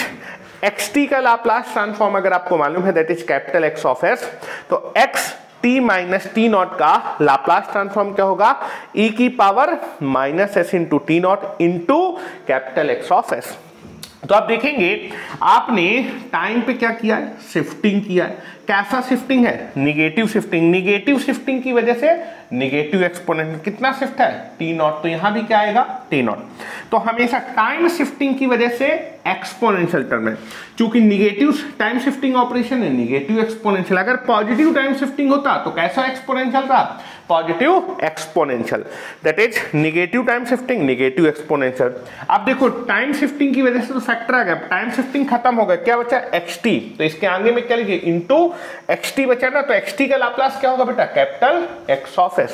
xt का लाप्लास ट्रांसफॉर्म अगर आपको मालूम है, that is capital x of s। तो x t minus T naught का लाप्लास ट्रांसफॉर्म क्या होगा, e की power minus s into t not into capital x of s। तो आप देखेंगे आपने टाइम पे क्या किया है, शिफ्टिंग किया है। कैसा शिफ्टिंग है, निगेटिव शिफ्टिंग। निगेटिव शिफ्टिंग की वजह से निगेटिव एक्सपोनेंशियल, कितना शिफ्ट है, टी नॉट, तो यहां भी क्या आएगा, टी नॉट। तो हमेशा टाइम शिफ्टिंग की वजह से एक्सपोनेंशियल टर्म है, क्योंकि निगेटिव टाइम शिफ्टिंग ऑपरेशन है, निगेटिव एक्सपोनेंशियल। अगर पॉजिटिव टाइम शिफ्टिंग होता तो कैसा एक्सपोनेंशियल था, positive exponential, that is negative time shifting negative exponential. अब देखो टाइम शिफ्टिंग की वजह से तो फैक्टर आ गया, टाइम शिफ्टिंग खत्म हो गया, क्या बचा, xt। तो इसके आगे में क्या लिखिए, इंटू xt बचा ना, तो xt का लाप्लास क्या होगा बेटा, कैपिटल x ऑफ s।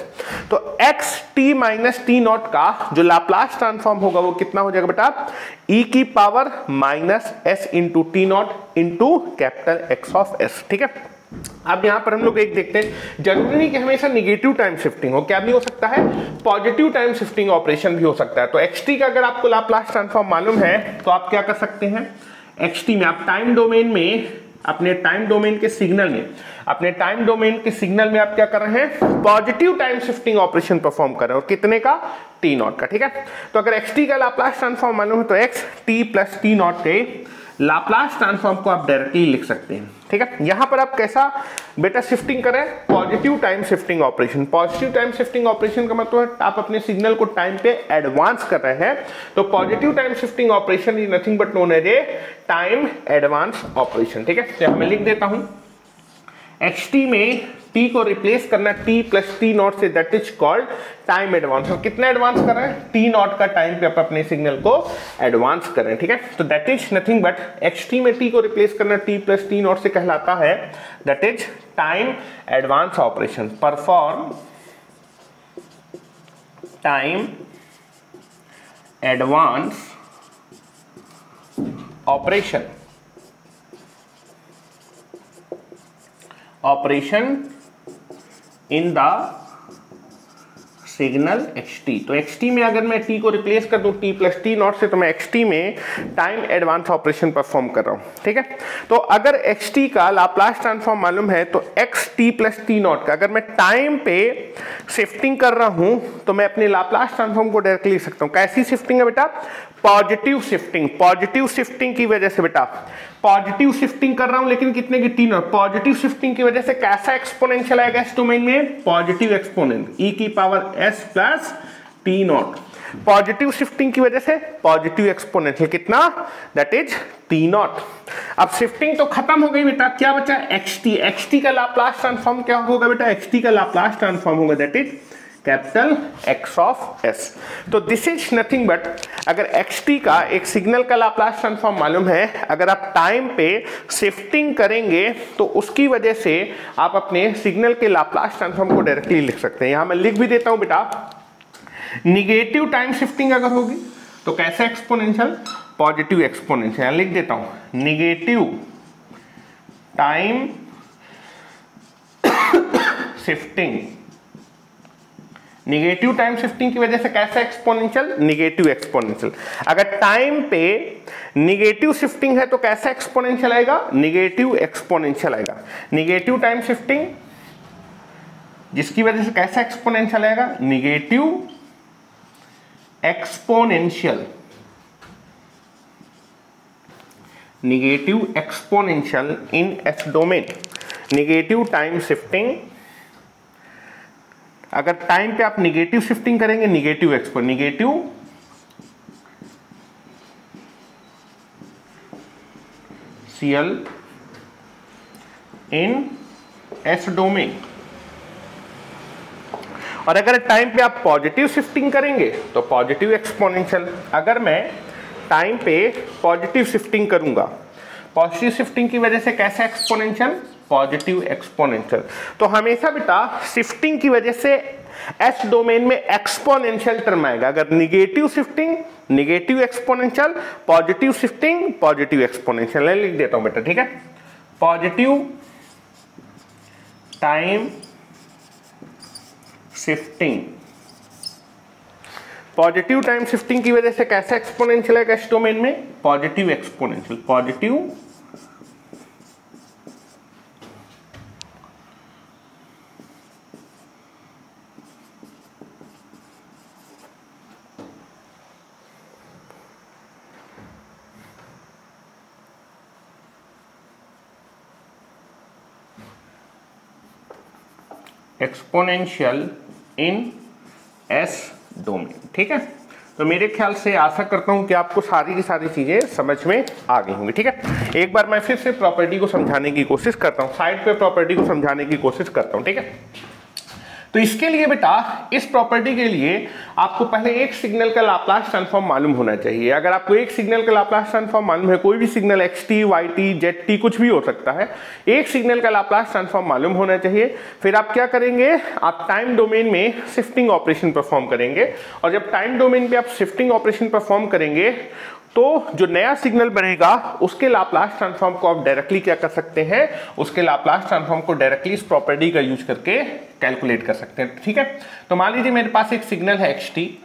तो xt माइनस टी नॉट का जो लाप्लास ट्रांसफॉर्म होगा वो कितना हो जाएगा बेटा, e की power minus s into t not into capital x of s, ठीक है। अब यहां पर हम लोग एक देखते हैं, जरूरी नहीं कि हमेशा निगेटिव टाइम शिफ्टिंग हो, क्या भी हो सकता है, पॉजिटिव टाइम शिफ्टिंग ऑपरेशन भी हो सकता है। तो xt का अगर आपको लाप्लास ट्रांसफॉर्म मालूम है तो आप क्या कर सकते हैं, xt में आप टाइम डोमेन में, अपने टाइम डोमेन के सिग्नल में आप क्या कर रहे हैं, positive time shifting operation perform कर रहे हैं, और कितने का, टी नॉट का, ठीक है। तो अगर xt का लाप्लास ट्रांसफॉर्म मालूम है तो x t plus T not के लाप्लास ट्रांसफॉर्म को आप डायरेक्टली लिख सकते हैं, ठीक है। यहां पर आप कैसा बेटा शिफ्टिंग करें, positive time shifting operation. Positive time shifting operation का मतलब है आप अपने सिग्नल को टाइम पे एडवांस कर रहे हैं, तो positive time shifting operation is nothing but known as a time advance operation, ठीक है। तो मैं लिख देता हूं, xt में t को रिप्लेस करना t प्लस टी नॉट से, that is called time advance. और कितना एडवांस कर रहे हैं, टी नॉट का टाइम पे आप अपने सिग्नल को एडवांस कर रहे हैं, ठीक है। तो that is nothing but xt में t को रिप्लेस करना t प्लस टी नॉट से कहलाता है, that is time advance operation. Perform time advance operation in the signal xt। तो xt में अगर मैं t को रिप्लेस कर दूं t प्लस टी नॉट से, तो मैं xt में टाइम एडवांस ऑपरेशन परफॉर्म कर रहा हूं, ठीक है। तो अगर xt का लाप्लास ट्रांसफॉर्म मालूम है तो xt प्लस टी नॉट का अगर मैं टाइम पे शिफ्टिंग कर रहा हूं तो मैं अपने लाप्लास ट्रांसफॉर्म को डायरेक्टली लिख सकता हूं। कैसी शिफ्टिंग है बेटा, पॉजिटिव शिफ्टिंग। पॉजिटिव शिफ्टिंग की वजह से बेटा, पॉजिटिव शिफ्टिंग कर रहा हूं लेकिन कितने की, टी नॉट। पॉजिटिव शिफ्टिंग की वजह से कैसा एक्सपोनेंशियल आएगा इस डोमेन में, पॉजिटिव एक्सपोनेंट, e की power s plus T not. Positive shifting की वजह से पॉजिटिव एक्सपोनेंशियल कितना, दैट इज टी नॉट। अब शिफ्टिंग तो खत्म हो गई बेटा, क्या बचा, xt। xt का लाप्लास ट्रांसफॉर्म क्या होगा बेटा, xt का लाप्लास ट्रांसफॉर्म होगा, that is capital x of S. तो दिस इज नथिंग बट, अगर एक्स टी का एक सिग्नल का लाप्लास ट्रांसफॉर्म मालूम है, अगर आप टाइम पे शिफ्टिंग करेंगे तो उसकी वजह से आप अपने सिग्नल के लाप्लास ट्रांसफॉर्म को डायरेक्टली लिख सकते हैं। यहां मैं लिख भी देता हूं बेटा, निगेटिव टाइम शिफ्टिंग अगर होगी तो कैसे एक्सपोनेंशियल, पॉजिटिव एक्सपोनेंशियल। लिख देता हूं negative time shifting, negative time shifting की वजह से कैसे एक्सपोनेंशियल, निगेटिव एक्सपोनेंशियल। अगर टाइम पे निगेटिव शिफ्टिंग है तो कैसा एक्सपोनेंशियल आएगा, निगेटिव एक्सपोनेंशियल आएगा। निगेटिव टाइम शिफ्टिंग जिसकी वजह से कैसा एक्सपोनेंशियल आएगा, negative exponential, negative exponential in s domain. Negative time shifting, अगर टाइम पे आप निगेटिव शिफ्टिंग करेंगे, negative exponential in s domain, और अगर टाइम पे आप पॉजिटिव शिफ्टिंग करेंगे तो पॉजिटिव एक्सपोनेंशियल। अगर मैं टाइम पे पॉजिटिव शिफ्टिंग करूंगा, पॉजिटिव शिफ्टिंग की वजह से कैसा एक्सपोनेंशियल, पॉजिटिव एक्सपोनेंशियल। तो हमेशा बेटा शिफ्टिंग की वजह से एस डोमेन में एक्सपोनेंशियल टर्म आएगा। अगर negative shifting, negative exponential, positive shifting, positive exponential. लिख देता हूं बेटा, ठीक है। Positive time shifting, positive time shifting की वजह से कैसा एक्सपोनेंशियल है इस डोमेन में, positive exponential, positive exponential in s domain, ठीक है। तो मेरे ख्याल से आशा करता हूं कि आपको सारी की सारी चीजें समझ में आ गई होंगी, ठीक है। एक बार मैं फिर से प्रॉपर्टी को समझाने की कोशिश करता हूं, साइड पे प्रॉपर्टी को समझाने की कोशिश करता हूं, ठीक है। तो इसके लिए बेटा, इस प्रॉपर्टी के लिए आपको पहले एक सिग्नल का लाप्लास ट्रांसफॉर्म मालूम होना चाहिए। अगर आपको एक सिग्नल का लाप्लास ट्रांसफॉर्म मालूम है, कोई भी signal x t, y t, z t कुछ भी हो सकता है, एक सिग्नल का लाप्लास ट्रांसफॉर्म मालूम होना चाहिए। फिर आप क्या करेंगे, आप टाइम डोमेन में शिफ्टिंग ऑपरेशन परफॉर्म करेंगे, और जब टाइम डोमेन पे आप शिफ्टिंग ऑपरेशन परफॉर्म करेंगे तो जो नया सिग्नल बनेगा उसके लाप्लास ट्रांसफॉर्म को आप डायरेक्टली क्या कर सकते हैं, उसके लाप्लास ट्रांसफॉर्म को डायरेक्टली इस प्रॉपर्टी का यूज करके कैलकुलेट कर सकते हैं, ठीक है। तो मान लीजिए मेरे पास एक सिग्नल है एक्स टी,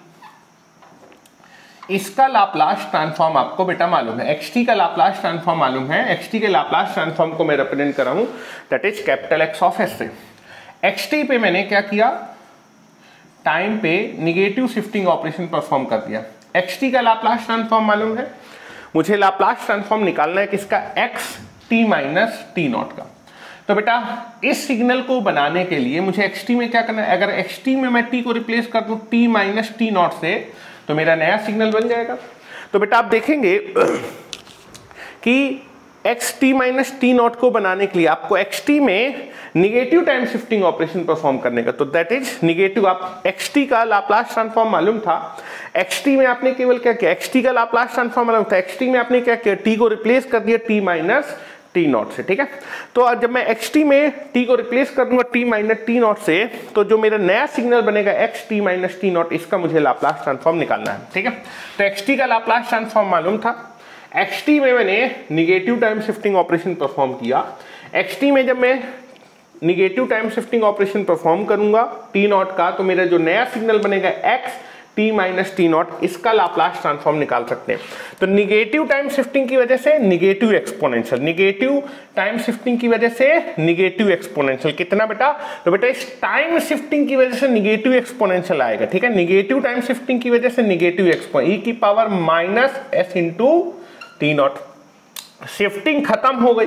इसका लाप्लास ट्रांसफॉर्म आपको बेटा मालूम है, एक्स टी का लाप्लास ट्रांसफॉर्म मालूम है। एक्स टी के लाप्लास ट्रांसफॉर्म को मैं रिप्रेजेंट कर रहा हूं, that is capital x of S से। एक्स टी पे मैंने क्या किया, टाइम पे निगेटिव शिफ्टिंग ऑपरेशन परफॉर्म कर दिया। एक्स टी का लाप्लास ट्रांसफॉर्म मालूम है, मुझे लाप्लास ट्रांसफॉर्म निकालना है किसका, x T minus T naught का। तो बेटा इस सिग्नल को बनाने के लिए मुझे एक्स टी में क्या करना है, अगर एक्स टी में मैं टी को रिप्लेस कर दूं टी माइनस टी नॉट से, तो मेरा नया सिग्नल बन जाएगा। तो बेटा आप देखेंगे कि x T minus T not को बनाने के लिए आपको एक्स टी में negative time shifting operation perform करने का, तो दैट इज निगेटिव। आप एक्स टी का लाप्लास ट्रांसफॉर्म मालूम था, एक्स टी में आपने केवल क्या किया, एक्स टी का लाप्लास ट्रांसफॉर्म मालूम था, एक्स टी में आपने क्या किया, टी को रिप्लेस कर दिया टी माइनस टी नॉट से, ठीक है। तो जब मैं एक्स टी में टी को रिप्लेस कर दूंगा टी माइनस टी नॉट से, तो जो मेरा नया सिग्नल बनेगा x T minus T not, इसका मुझे लाप्लास ट्रांसफॉर्म निकालना है, ठीक है। तो एक्स टी का लाप्लास ट्रांसफॉर्म मालूम था, एक्स टी में मैंने negative time shifting operation perform किया। एक्स टी में जब मैं negative time shifting operation perform करूंगा टी नॉट का, तो मेरा जो नया सिग्नल बनेगा x T minus T not, इसका लाप्लास ट्रांसफॉर्म निकाल सकते हैं। तो निगेटिव टाइम शिफ्टिंग की वजह से negative exponential, negative time shifting की वजह से निगेटिव एक्सपोनेंशियल कितना बेटा, तो बेटा इस टाइम शिफ्टिंग की वजह से निगेटिव एक्सपोनेंशियल आएगा, ठीक है। निगेटिव टाइम शिफ्टिंग की वजह से निगेटिव एक्सपोनेंशियल, ई की power minus S into t not. Shifting खत्म हो गई,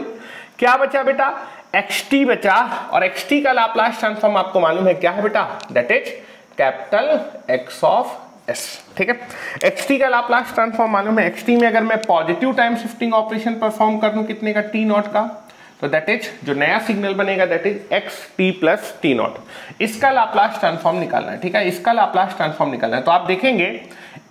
क्या बचा बेटा, एक्स टी बचा, और एक्स टी का लाप्लास ट्रांसफॉर्म आपको मालूम है क्या है बेटा, that is capital x of s, ठीक है। एक्स टी का लाप्लास ट्रांसफॉर्म मालूम है, एक्स टी में अगर मैं positive time shifting operation perform कर दूं कितने का, टी नॉट का, तो दैट इज जो नया सिग्नल बनेगा that is x T plus T not. इसका लाप्लास ट्रांसफॉर्म निकालना है, ठीक है, इसका लाप्लास ट्रांसफॉर्म निकालना है। तो आप देखेंगे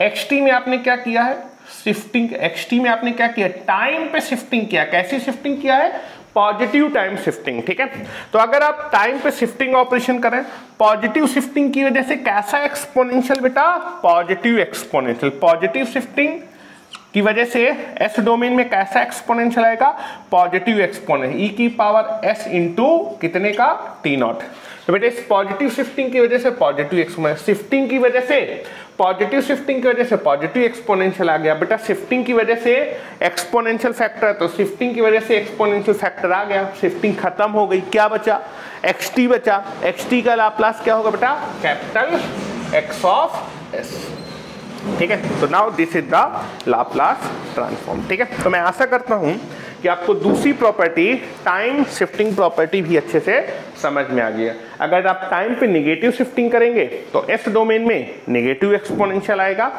एक्स टी में आपने क्या किया है, शिफ्टिंग, एक्स टी में आपने क्या किया, टाइम पे शिफ्टिंग किया। कैसी शिफ्टिंग किया है, पॉजिटिव टाइम शिफ्टिंग, ठीक है। तो अगर आप टाइम पे शिफ्टिंग ऑपरेशन करें, पॉजिटिव शिफ्टिंग की वजह से कैसा एक्सपोनेंशियल बेटा, पॉजिटिव एक्सपोनेंशियल। पॉजिटिव शिफ्टिंग की वजह से एस डोमेन में कैसा एक्सपोनेंशियल आएगा, पॉजिटिव एक्सपोनेंशियल, ई की पावर एस इंटू कितने का, टी नॉट। तो बेटा इस पॉजिटिव शिफ्टिंग की वजह से पॉजिटिव एक्सपोनेंशियल, शिफ्टिंग की वजह से, पॉजिटिव शिफ्टिंग की वजह से पॉजिटिव एक्सपोनेंशियल आ गया। बेटा शिफ्टिंग की वजह से एक्सपोनेंशियल फैक्टर, तो शिफ्टिंग की वजह से एक्सपोनेंशियल फैक्टर आ गया, शिफ्टिंग खत्म हो गई, क्या बचा, एक्स टी बचा। एक्स टी का लाप्लास क्या होगा बेटा, कैपिटल एक्स ऑफ एस, ठीक है। तो now this is the Laplace transform, ठीक है। तो मैं आशा करता हूं कि आपको दूसरी प्रॉपर्टी टाइम शिफ्टिंग प्रॉपर्टी भी अच्छे से समझ में आ गई है। अगर आप टाइम पे नेगेटिव शिफ्टिंग करेंगे तो एस डोमेन में नेगेटिव एक्सपोनेंशियल आएगा।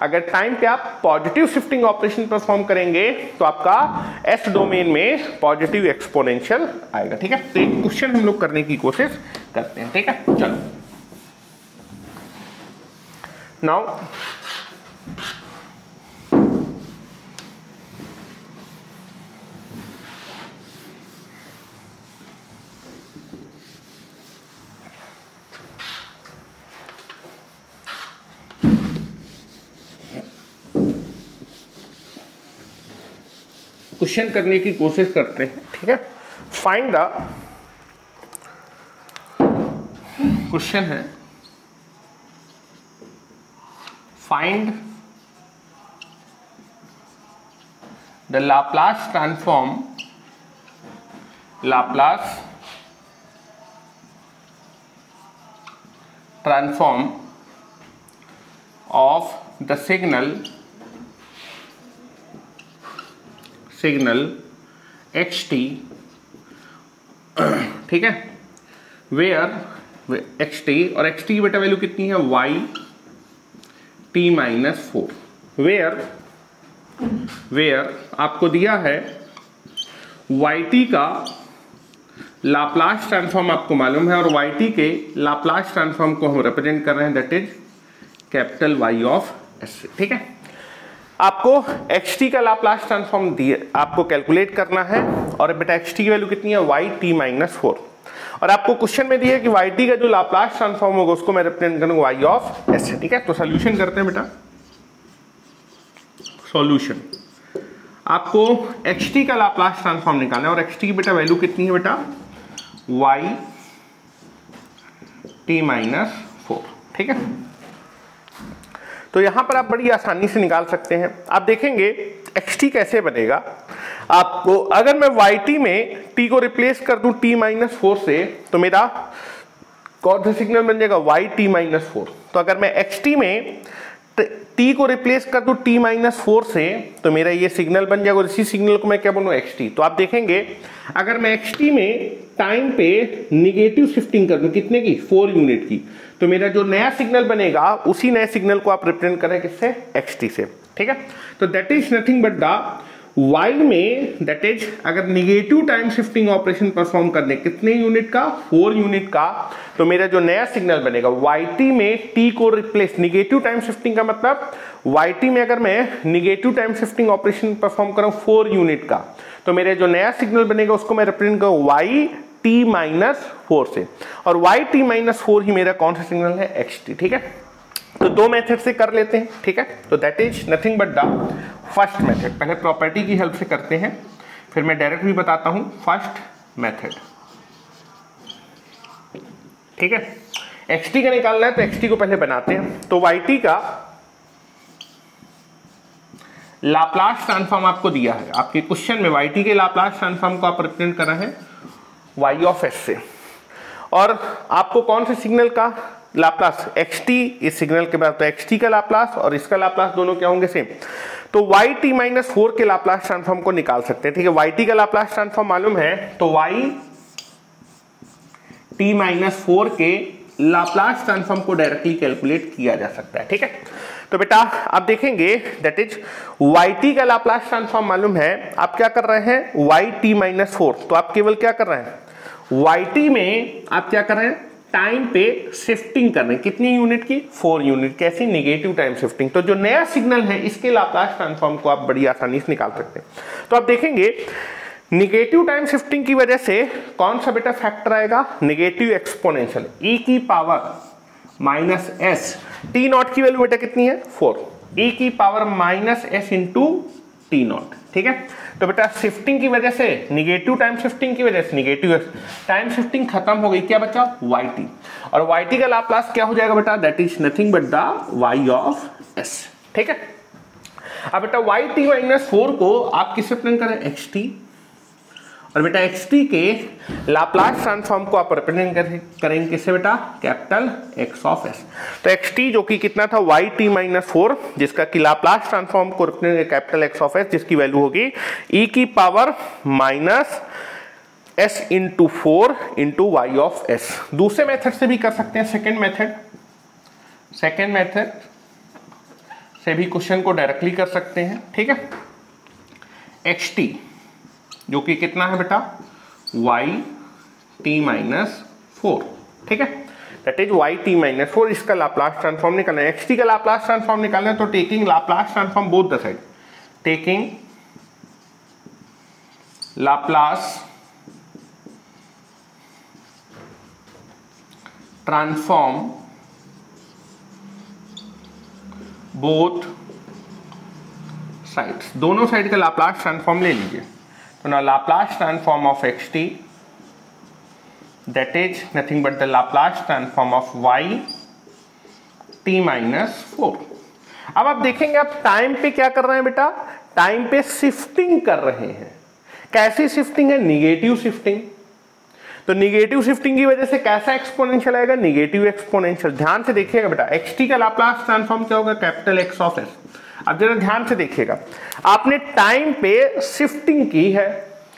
अगर टाइम पे आप पॉजिटिव शिफ्टिंग ऑपरेशन परफॉर्म करेंगे तो आपका एस डोमेन में पॉजिटिव एक्सपोनेंशियल आएगा, ठीक है। तो एक क्वेश्चन हम लोग करने की कोशिश करते हैं, ठीक है। चलो नाउ क्वेश्चन करने की कोशिश करते हैं, ठीक है। फाइंड द, क्वेश्चन है find the Laplace transform, Laplace transform of the signal x T, ठीक है, वेयर एक्स टी, और एक्स टी की बेटा वैल्यू कितनी है, वाई टी माइनस 4, वेयर आपको दिया है वाई टी का लाप्लास ट्रांसफॉर्म आपको मालूम है, और वाई टी के लाप्लास ट्रांसफॉर्म को हम रिप्रेजेंट कर रहे हैं that is capital y of s, ठीक है। आपको एक्स टी का लाप्लास ट्रांसफॉर्म दिए, आपको कैलकुलेट करना है, और बेटा एक्स टी की वैल्यू कितनी है, वाई टी माइनस 4, और आपको क्वेश्चन में दिया है कि वाई टी का जो लाप्लास ट्रांसफॉर्म होगा उसको मैं रिप्रेजेंट करूंगा वाई ऑफ एस, ठीक है। तो सोल्यूशन करते हैं बेटा, सॉल्यूशन, आपको एक्स टी का लाप्लास ट्रांसफॉर्म निकालना है, और एक्स टी की बेटा वैल्यू कितनी है बेटा, वाई टी माइनस 4, ठीक है। तो यहां पर आप बड़ी आसानी से निकाल सकते हैं। आप देखेंगे एक्स टी कैसे बनेगा, आपको अगर मैं वाई टी में टी को रिप्लेस कर दूं टी माइनस 4 से, तो मेरा कौन सा सिग्नल बन जाएगा, वाई टी माइनस 4। तो अगर मैं एक्स टी में टी को रिप्लेस कर दूं टी माइनस 4 से, तो मेरा ये सिग्नल बन जाएगा, और इसी सिग्नल को मैं क्या बोलूँ, एक्स टी। तो आप देखेंगे अगर मैं एक्स टी में टाइम पे निगेटिव शिफ्टिंग कर दूं कितने की, 4 यूनिट की, तो मेरा जो नया सिग्नल बनेगा उसी नए सिग्नल को आप रिप्रेजेंट करें किससे, एक्स टी से, ठीक है। तो that is nothing but the y में, दैट इज अगर negative time shifting operation perform करने कितने यूनिट का, 4 यूनिट का, तो मेरा जो नया सिग्नल बनेगा वाई टी में टी को रिप्लेस, निगेटिव टाइम शिफ्टिंग का मतलब वाई टी में अगर मैं negative time shifting operation perform करूं 4 यूनिट का, तो मेरे जो नया सिग्नल बनेगा उसको मैं रिप्रेजेंट करूं वाई टी माइनस 4 से, और वाई टी माइनस 4 ही मेरा कौन सा सिग्नल है, एक्स टी, ठीक है। तो दो मेथड से कर लेते हैं, ठीक है। तो that is nothing but the first method, पहले प्रॉपर्टी की हेल्प से करते हैं, फिर मैं डायरेक्ट भी बताता हूं फर्स्ट मेथड, ठीक है। एक्स टी का निकालना है तो एक्स टी को पहले बनाते हैं। तो वाई टी का लाप्लास ट्रांसफॉर्म आपको दिया है, आपके क्वेश्चन में वाई टी के लाप्लास ट्रांसफॉर्म को आप रिप्रेजेंट कर रहे हैं वाई ऑफ एस से, और आपको कौन से सिग्नल का लाप्लास, एक्स टी, इस सिग्नल के बाद तो एक्स टी का लाप्लास और इसका लाप्लास दोनों क्या होंगे, सेम। तो वाई टी माइनस 4 के लाप्लास ट्रांसफॉर्म को निकाल सकते हैं, ठीक है। वाई टी का लाप्लास ट्रांसफॉर्म मालूम है, तो वाई टी माइनस 4 के लाप्लास ट्रांसफॉर्म को डायरेक्टली कैलकुलेट किया जा सकता है। ठीक है, तो बेटा आप देखेंगे दैट इज yt का लाप्लास ट्रांसफॉर्म मालूम है, आप क्या कर रहे हैं yt माइनस 4, तो आप केवल क्या कर रहे हैं yt में आप क्या कर रहे हैं टाइम पे शिफ्टिंग कर रहे हैं, कितनी यूनिट की 4 यूनिट, कैसी नेगेटिव टाइम शिफ्टिंग। तो जो नया सिग्नल है इसके लाप्लास ट्रांसफॉर्म को आप बड़ी आसानी से निकाल सकते हैं। तो आप देखेंगे नेगेटिव टाइम शिफ्टिंग की वजह से कौन सा बेटा फैक्टर आएगा, नेगेटिव एक्सपोनेंशियल e की power minus S, T not की वैल्यू बेटा कितनी है 4, e की power minus S into t not. ठीक है, तो बेटा शिफ्टिंग की वजह से नेगेटिव टाइम शिफ्टिंग की वजह से नेगेटिव टाइम शिफ्टिंग खत्म हो गई, क्या बचा yt, और yt का लाप्लास क्या हो जाएगा बेटा, that is nothing but the y of s। ठीक है, अब बेटा yt माइनस 4 को आप किससे रिप्रेजेंट करें xt, और बेटा xt के लाप्लास ट्रांसफॉर्म को आप रिप्रेजेंट करेंगे किससे बेटा, कैपिटल X ऑफ s। तो xt जो कि कितना था yt माइनस 4, जिसका कि लाप्लास ट्रांसफॉर्म को represent capital X of s, जिसकी वैल्यू होगी e की power minus s into 4 into y of s। दूसरे मेथड से भी कर सकते हैं, सेकेंड मेथड से भी क्वेश्चन को डायरेक्टली कर सकते हैं। ठीक है, xt जो कि कितना है बेटा yt माइनस 4। ठीक है, दैट इज yt माइनस 4, इसका लाप्लास ट्रांसफॉर्म निकालना है। xt का लाप्लास ट्रांसफॉर्म निकालना है तो taking Laplace transform both the side, taking Laplace transform both sides, दोनों साइड का लाप्लास ट्रांसफॉर्म ले लीजिए। तो now Laplace transform of xt that is nothing but the Laplace transform of yt minus 4। अब आप देखेंगे आप टाइम पे क्या कर रहे हैं बेटा, टाइम पे शिफ्टिंग कर रहे हैं। कैसी शिफ्टिंग है, निगेटिव शिफ्टिंग। तो निगेटिव शिफ्टिंग की वजह से कैसा एक्सपोनेंशियल आएगा, निगेटिव एक्सपोनेंशियल। ध्यान से देखिएगा बेटा xt का लाप्लास ट्रांसफॉर्म क्या होगा, कैपिटल X ऑफ s। अब जरा ध्यान से देखिएगा, आपने टाइम पे शिफ्टिंग की है,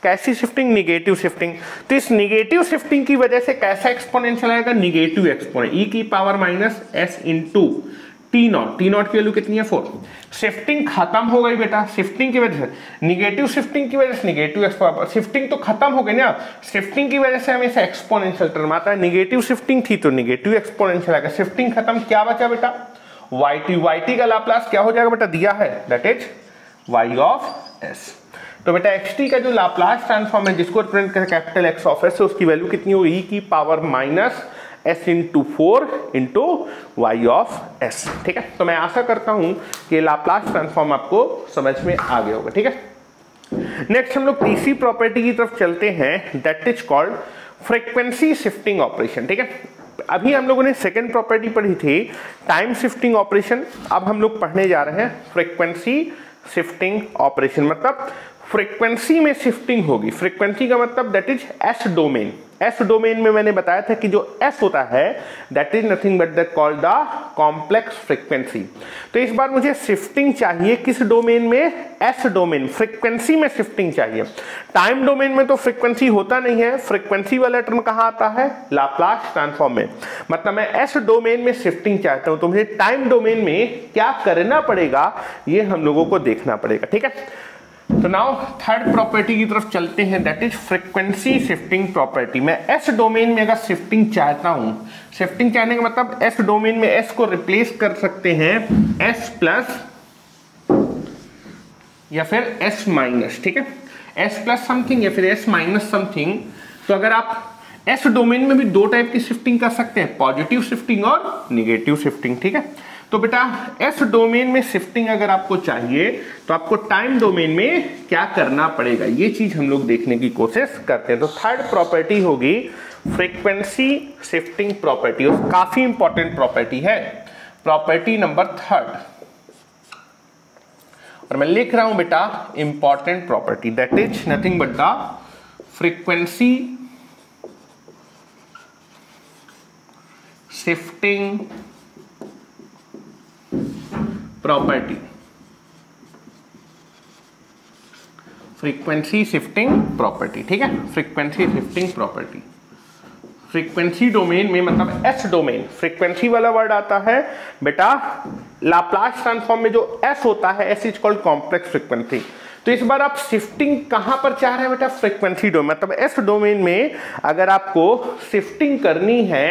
कैसी शिफ्टिंग, निगेटिव शिफ्टिंग। तो इस निगेटिव शिफ्टिंग की वजह से कैसा एक्सपोनेंशियल आएगा, निगेटिव एक्सपोनेंशियल, e की power minus s into t not की वैल्यू कितनी है 4। शिफ्टिंग खत्म हो गई बेटा, शिफ्टिंग की वजह से, निगेटिव शिफ्टिंग की वजह से निगेटिव शिफ्टिंग तो खत्म हो गई ना, शिफ्टिंग की वजह से हमेशा एक्सपोनेंशियल टर्म आता है। निगेटिव शिफ्टिंग थी तो निगेटिव एक्सपोनेंशियल आएगा, शिफ्टिंग खत्म, क्या बचा बेटा yt का लाप्लास क्या हो जाएगा बेटा, दिया है that is y of s। तो बेटा xt का जो लाप्लास ट्रांसफॉर्म है जिसको रिप्रेजेंट करें कैपिटल X ऑफ s, उसकी वैल्यू कितनी होगी, e की power minus s into 4 into y of s। ठीक है, तो मैं आशा करता हूं कि लाप्लास ट्रांसफॉर्म आपको समझ में आ गया होगा। ठीक है, नेक्स्ट हम लोग तीसरी प्रॉपर्टी की तरफ चलते हैं, that is called frequency shifting operation. ठीक है, अभी हम लोगों ने सेकेंड प्रॉपर्टी पढ़ी थी टाइम शिफ्टिंग ऑपरेशन, अब हम लोग पढ़ने जा रहे हैं फ्रीक्वेंसी शिफ्टिंग ऑपरेशन। मतलब फ्रीक्वेंसी में शिफ्टिंग होगी, फ्रीक्वेंसी का मतलब that is S domain. S domain में मैंने बताया था कि जो एस होता है that is nothing but that called the complex frequency. तो इस बार मुझे शिफ्टिंग चाहिए किस डोमेन में, एस डोमेन, फ्रीक्वेंसी में शिफ्टिंग चाहिए। टाइम डोमेन में तो फ्रीक्वेंसी होता नहीं है, फ्रीक्वेंसी वाला टर्म कहाँ आता है, लाप्लास ट्रांसफॉर्म में। मतलब मैं एस डोमेन में शिफ्टिंग चाहता हूं तो मुझे टाइम डोमेन में क्या करना पड़ेगा ये हम लोगों को देखना पड़ेगा। ठीक है, तो नाउ थर्ड प्रॉपर्टी की तरफ चलते हैं, that is frequency shifting property. मैं एस डोमेन में अगर शिफ्टिंग चाहता हूं, शिफ्टिंग चाहने का मतलब एस डोमेन में एस को रिप्लेस कर सकते हैं एस प्लस या फिर एस माइनस। ठीक है, एस प्लस समथिंग या फिर एस माइनस समथिंग। तो अगर आप एस डोमेन में भी दो टाइप की शिफ्टिंग कर सकते हैं, पॉजिटिव शिफ्टिंग और निगेटिव शिफ्टिंग। ठीक है, तो बेटा एस डोमेन में शिफ्टिंग अगर आपको चाहिए तो आपको टाइम डोमेन में क्या करना पड़ेगा, ये चीज हम लोग देखने की कोशिश करते हैं। तो थर्ड प्रॉपर्टी होगी फ्रीक्वेंसी शिफ्टिंग प्रॉपर्टी, और काफी इंपॉर्टेंट प्रॉपर्टी है, प्रॉपर्टी नंबर थर्ड। और मैं लिख रहा हूं बेटा important property, that is nothing but the frequency shifting property. Frequency shifting property, ठीक है, frequency shifting property, frequency domain में मतलब एस डोमेन, फ्रीक्वेंसी वाला वर्ड आता है बेटा, लाप्लास ट्रांसफॉर्म में जो एस होता है, S is called complex frequency. तो इस बार आप शिफ्टिंग कहां पर चाह रहे हैं बेटा, फ्रीक्वेंसी डोमेन, मतलब एस डोमेन में अगर आपको शिफ्टिंग करनी है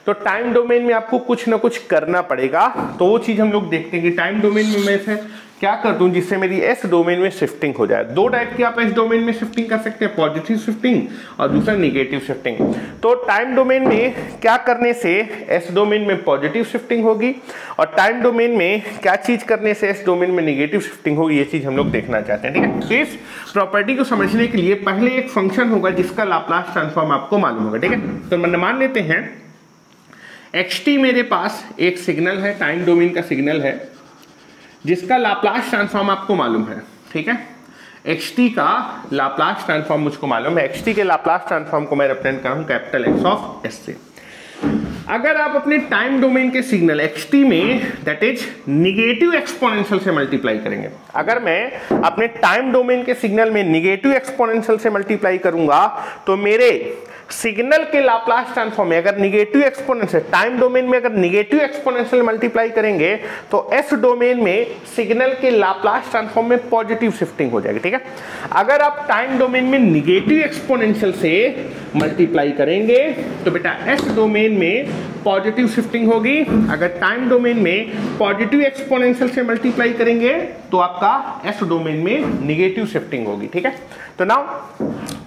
तो टाइम डोमेन में आपको कुछ ना कुछ करना पड़ेगा। तो वो चीज हम लोग देखते हैं कि टाइम डोमेन में मैं से क्या कर दूं जिससे मेरी एस डोमेन में शिफ्टिंग हो जाए। दो टाइप की आप एस डोमेन में शिफ्टिंग कर सकते हैं, पॉजिटिव शिफ्टिंग और दूसरा निगेटिव शिफ्टिंग। तो टाइम डोमेन में क्या करने से एस डोमेन में पॉजिटिव शिफ्टिंग होगी और टाइम डोमेन में क्या चीज करने से एस डोमेन में निगेटिव शिफ्टिंग होगी, ये चीज हम लोग देखना चाहते हैं। ठीक है, तो इस प्रॉपर्टी को समझने के लिए पहले एक फंक्शन होगा जिसका लाप्लास ट्रांसफॉर्म आपको मालूम होगा। ठीक है, तो मान लेते हैं xt मेरे पास एक सिग्नल है, टाइम डोमेन का सिग्नल है जिसका लाप्लास ट्रांसफॉर्म आपको मालूम है। ठीक है, xt का लाप्लास ट्रांसफॉर्म मुझको मालूम है। xt के लाप्लास ट्रांसफॉर्म को मैं रिप्रेजेंट करूं कैपिटल X ऑफ s से। अगर आप अपने टाइम डोमेन के सिग्नल xt में दैट इज निगेटिव एक्सपोनेंशियल से मल्टीप्लाई करेंगे, अगर मैं अपने टाइम डोमेन के सिग्नल में निगेटिव एक्सपोनेंशियल से मल्टीप्लाई करूंगा तो मेरे सिग्नल के लाप्लास ट्रांसफॉर्म में अगर निगेटिव एक्सपोनेंशियल, टाइम डोमेन में अगर निगेटिव एक्सपोनेंशियल मल्टीप्लाई करेंगे तो एस डोमेन में सिग्नल के लाप्लास ट्रांसफॉर्म में पॉजिटिव शिफ्टिंग हो जाएगी। ठीक है, अगर आप टाइम डोमेन में निगेटिव एक्सपोनेंशियल से मल्टीप्लाई करेंगे तो बेटा एस डोमेन में पॉजिटिव शिफ्टिंग होगी, अगर टाइम डोमेन में पॉजिटिव एक्सपोनेंशियल से मल्टीप्लाई करेंगे तो आपका एस डोमेन में निगेटिव शिफ्टिंग होगी। ठीक है, तो now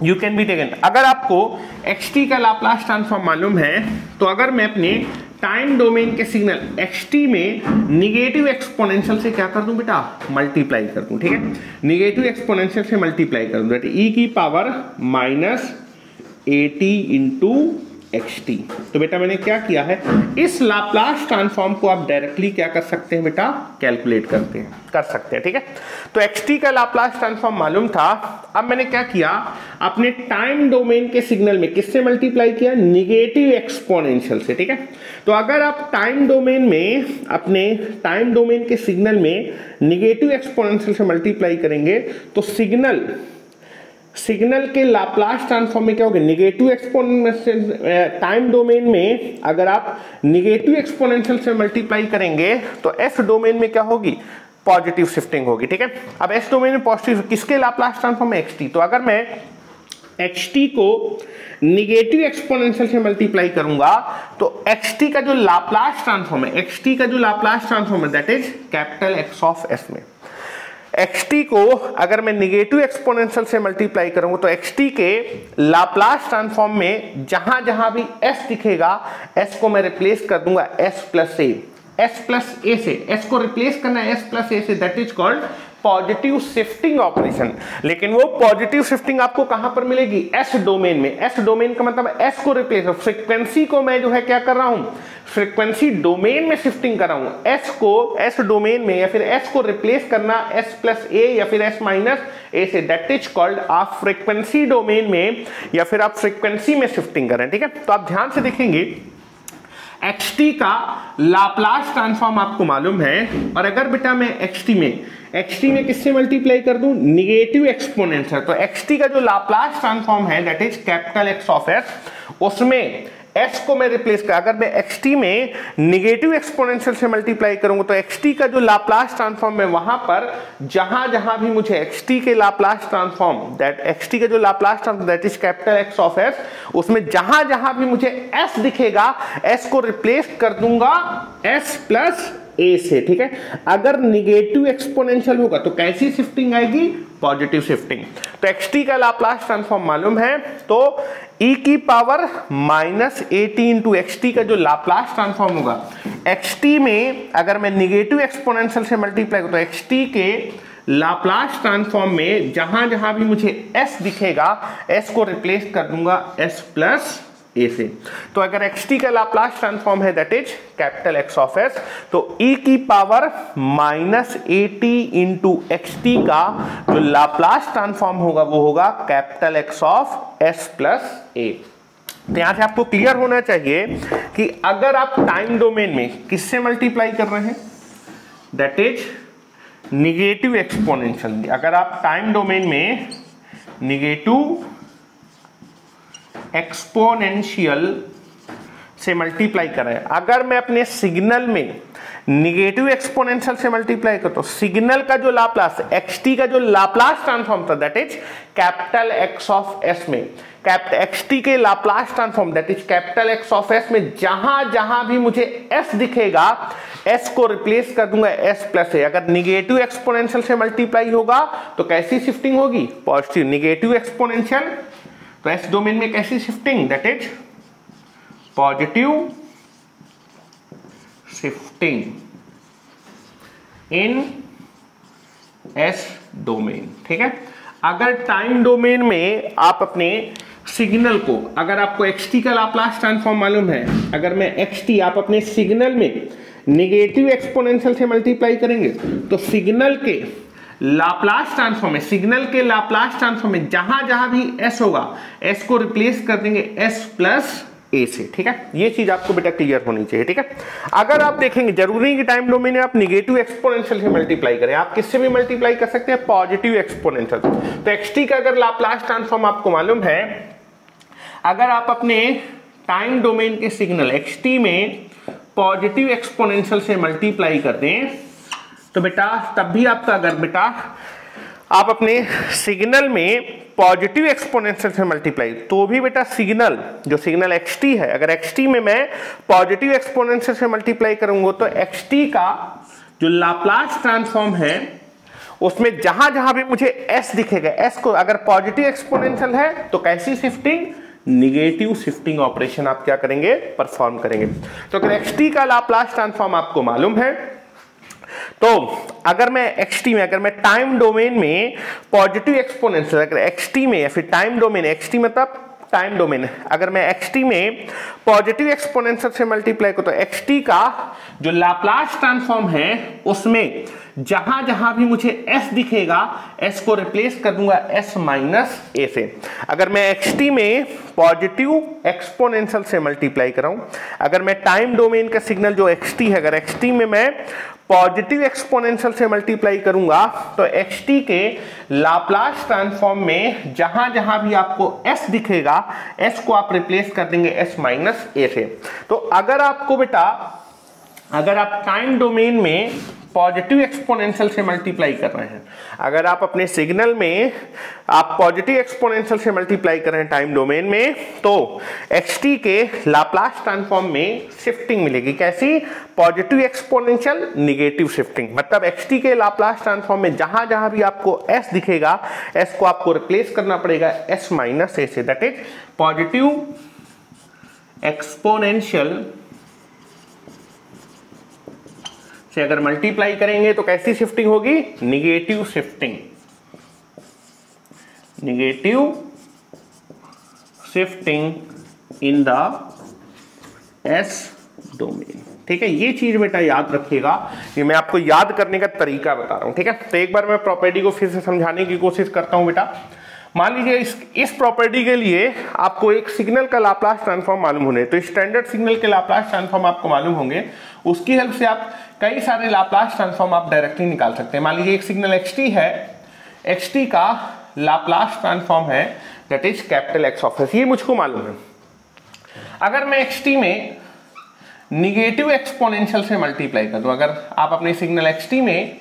you can be taken, अगर आपको xt का लाप्लास ट्रांसफॉर्म मालूम है तो अगर मैं अपने टाइम डोमेन के सिग्नल xt में निगेटिव एक्सपोनेंशियल से क्या कर दूं बेटा, मल्टीप्लाई कर दूं। ठीक है, निगेटिव एक्सपोनेंशियल से मल्टीप्लाई कर दूं, e की पावर -at इंटू xt। तो बेटा मैंने क्या किया है, इस लाप्लास ट्रांसफॉर्म को आप डायरेक्टली क्या कर सकते हैं बेटा, कैलकुलेट कर सकते हैं। ठीक है, तो xt का लाप्लास ट्रांसफॉर्म मालूम था। अब मैंने क्या किया, अपने टाइम डोमेन के सिग्नल में किससे मल्टीप्लाई किया, निगेटिव एक्सपोनेंशियल से। ठीक है, तो अगर आप टाइम डोमेन में अपने टाइम डोमेन के सिग्नल में निगेटिव एक्सपोनेंशियल से मल्टीप्लाई करेंगे तो सिग्नल के लाप्लास ट्रांसफॉर्म में क्या होगा, निगेटिव एक्सपोनेंशियल, टाइम डोमेन में अगर आप निगेटिव एक्सपोनेंशियल से मल्टीप्लाई करेंगे तो एस डोमेन में क्या होगी, पॉजिटिव शिफ्टिंग होगी। ठीक है, अब एस डोमेन में पॉजिटिव किसके लाप्लास ट्रांसफॉर्म में, xt। तो अगर मैं xt को निगेटिव एक्सपोनेंशियल से मल्टीप्लाई करूंगा तो xt का जो लाप्लास ट्रांसफॉर्म है, xt का जो लाप्लास ट्रांसफॉर्म है that is capital X of s में। xt को अगर मैं निगेटिव एक्सपोनेंशियल से मल्टीप्लाई करूंगा तो xt के लाप्लास ट्रांसफॉर्म में जहां जहां भी s दिखेगा s को मैं रिप्लेस कर दूंगा s प्लस a से, s को रिप्लेस करना है s प्लस a से, that is called positive shifting operation. लेकिन वो पॉजिटिव शिफ्टिंग आपको कहां पर मिलेगी, एस डोमेन में। एस डोमेन का मतलब एस को रिप्लेस, फ्रीक्वेंसी को मैं जो है क्या कर रहा हूं, फ्रीक्वेंसी डोमेन में शिफ्टिंग कर रहा हूं। एस को एस डोमेन में या फिर एस को रिप्लेस करना एस प्लस ए या फिर एस माइनस ए से, दैट इज कॉल्ड आप फ्रीक्वेंसी डोमेन में या फिर आप फ्रीक्वेंसी में शिफ्टिंग कर रहे हैं। ठीक है, तो आप ध्यान से देखेंगे xt का लाप्लास ट्रांसफॉर्म आपको मालूम है और अगर बेटा मैं xt में किससे मल्टीप्लाई कर दूं, निगेटिव एक्सपोनेंशियल, तो xt का जो लाप्लास ट्रांसफॉर्म है that is capital X of s, उसमें s को मैं रिप्लेस कर, अगर मैं xt में निगेटिव एक्सपोनेंशियल से मल्टीप्लाई करूंगा तो xt का जो लाप्लास ट्रांसफॉर्म है वहां पर जहां जहां भी मुझे xt के लाप्लास ट्रांसफॉर्म दैट xt का जो Laplace transform that is capital X of s, उसमें जहां जहां भी मुझे s दिखेगा s को रिप्लेस कर दूंगा s प्लस a से। ठीक है, अगर निगेटिव एक्सपोनेंशियल होगा तो कैसी शिफ्टिंग आएगी, पॉजिटिव शिफ्टिंग। तो xt का लाप्लास ट्रांसफॉर्म मालूम है तो e की पावर -at इंटू xt का जो लाप्लास ट्रांसफॉर्म होगा, xt में अगर मैं निगेटिव एक्सपोनेंशियल से मल्टीप्लाई करूं तो xt के लाप्लास ट्रांसफॉर्म में जहां जहां भी मुझे s दिखेगा s को रिप्लेस कर दूंगा s प्लस a से। तो अगर xt का लाप्लास ट्रांसफॉर्म है that is capital X of s, तो e की पावर -at इंटू xt का जो लाप्लास ट्रांसफॉर्म होगा वो होगा capital X of s plus a। तो यहां से आपको क्लियर होना चाहिए कि अगर आप टाइम डोमेन में किससे मल्टीप्लाई कर रहे हैं, दैट इज निगेटिव एक्सपोनेंशियल, अगर आप टाइम डोमेन में निगेटिव एक्सपोनेंशियल से मल्टीप्लाई कर रहे हैं, अगर मैं अपने सिग्नल में निगेटिव एक्सपोनेंशियल से मल्टीप्लाई करता हूं, सिग्नल का जो लाप्लास xt का जो लाप्लास ट्रांसफॉर्म था that is capital X of S में, xt के Laplace transform that is capital X of S में जहां जहां भी मुझे S दिखेगा S को रिप्लेस कर दूंगा S प्लस A। अगर निगेटिव एक्सपोनेंशियल से मल्टीप्लाई होगा तो कैसी शिफ्टिंग होगी? पॉजिटिव। निगेटिव एक्सपोनेंशियल तो S डोमेन में कैसी shifting? That is positive shifting in S domain. ठीक है, अगर टाइम डोमेन में आप अपने सिग्नल को, अगर आपको xt का लाप्लास ट्रांसफॉर्म मालूम है, अगर मैं xt आप अपने सिग्नल में निगेटिव एक्सपोनेंशियल से मल्टीप्लाई करेंगे तो सिग्नल के लाप्लास ट्रांसफॉर्म में, सिग्नल के लाप्लास ट्रांसफॉर्म में जहां जहां भी s होगा s को रिप्लेस कर देंगे s प्लस a से। ठीक है, ये चीज आपको बेटा क्लियर होनी चाहिए। ठीक है, अगर आप देखेंगे जरूरी है कि टाइम डोमेन में आप निगेटिव एक्सपोनेंशियल से मल्टीप्लाई करें, आप किससे भी मल्टीप्लाई कर सकते हैं? Positive exponential. तो xt का अगर लाप्लास ट्रांसफॉर्म आपको मालूम है, अगर आप अपने टाइम डोमेन के सिग्नल xt में पॉजिटिव एक्सपोनेंशियल से मल्टीप्लाई कर दें तो बेटा तब भी आपका, अगर बेटा आप अपने सिग्नल में पॉजिटिव एक्सपोनेंशियल से मल्टीप्लाई, तो भी बेटा सिग्नल, जो सिग्नल xt है, अगर xt में मैं पॉजिटिव एक्सपोनेंशियल से मल्टीप्लाई करूंगा तो xt का जो लाप्लास ट्रांसफॉर्म है उसमें जहां जहां भी मुझे s दिखेगा, s को अगर पॉजिटिव एक्सपोनेंशियल है तो कैसी शिफ्टिंग? निगेटिव शिफ्टिंग ऑपरेशन आप क्या करेंगे? परफॉर्म करेंगे। तो अगर xt का लाप्लास ट्रांसफॉर्म आपको मालूम है तो अगर मैं xt में, अगर मैं टाइम डोमेन में पॉजिटिव एक्सपोनेंशियल, अगर xt में या फिर टाइम डोमेन, xt मतलब टाइम डोमेन, अगर मैं xt में पॉजिटिव एक्सपोनेंशियल से मल्टीप्लाई करूं तो xt का जो लाप्लास ट्रांसफॉर्म है उसमें जहां जहां भी मुझे s दिखेगा s को रिप्लेस कर दूंगा s माइनस a से। अगर मैं xt में पॉजिटिव एक्सपोनेंशियल से मल्टीप्लाई कराऊं, अगर मैं टाइम डोमेन का सिग्नल जो xt है, अगर xt में मैं पॉजिटिव एक्सपोनेंशियल से मल्टीप्लाई करूंगा तो xt के लाप्लास ट्रांसफॉर्म में जहां जहां भी आपको s दिखेगा s को आप रिप्लेस कर देंगे s माइनस a से। तो अगर आपको बेटा, अगर आप टाइम डोमेन में पॉजिटिव एक्सपोनेंशियल से मल्टीप्लाई कर रहे हैं, अगर आप अपने सिग्नल में आप पॉजिटिव एक्सपोनेंशियल से मल्टीप्लाई कर रहे हैं टाइम डोमेन में, तो xt के लाप्लास ट्रांसफॉर्म में शिफ्टिंग मिलेगी। कैसी? Positive exponential negative shifting. मतलब xt के लाप्लास ट्रांसफॉर्म में जहां जहां भी आपको s दिखेगा s को आपको रिप्लेस करना पड़ेगा s माइनस a से। दैट इज पॉजिटिव एक्सपोनेंशियल से अगर मल्टीप्लाई करेंगे तो कैसी शिफ्टिंग होगी? Negative shifting, negative shifting in the S domain. ठीक है, ये चीज बेटा याद रखिएगा, ये मैं आपको याद करने का तरीका बता रहा हूं। ठीक है, तो एक बार मैं प्रॉपर्टी को फिर से समझाने की कोशिश करता हूं बेटा। मान लीजिए इस प्रॉपर्टी के लिए आपको एक सिग्नल का लाप्लास ट्रांसफॉर्म मालूम होने, तो स्टैंडर्ड सिग्नल के लाप्लास ट्रांसफॉर्म आपको मालूम होंगे, उसकी हेल्प से आप कई सारे लाप्लास ट्रांसफॉर्म आप डायरेक्टली निकाल सकते हैं। मान लीजिए एक सिग्नल xt है, xt का लाप्लास ट्रांसफॉर्म है that is capital X of S, ये मुझको मालूम है। अगर मैं xt में निगेटिव एक्सपोनेंशियल से मल्टीप्लाई कर दूं, अगर आप अपने सिग्नल xt में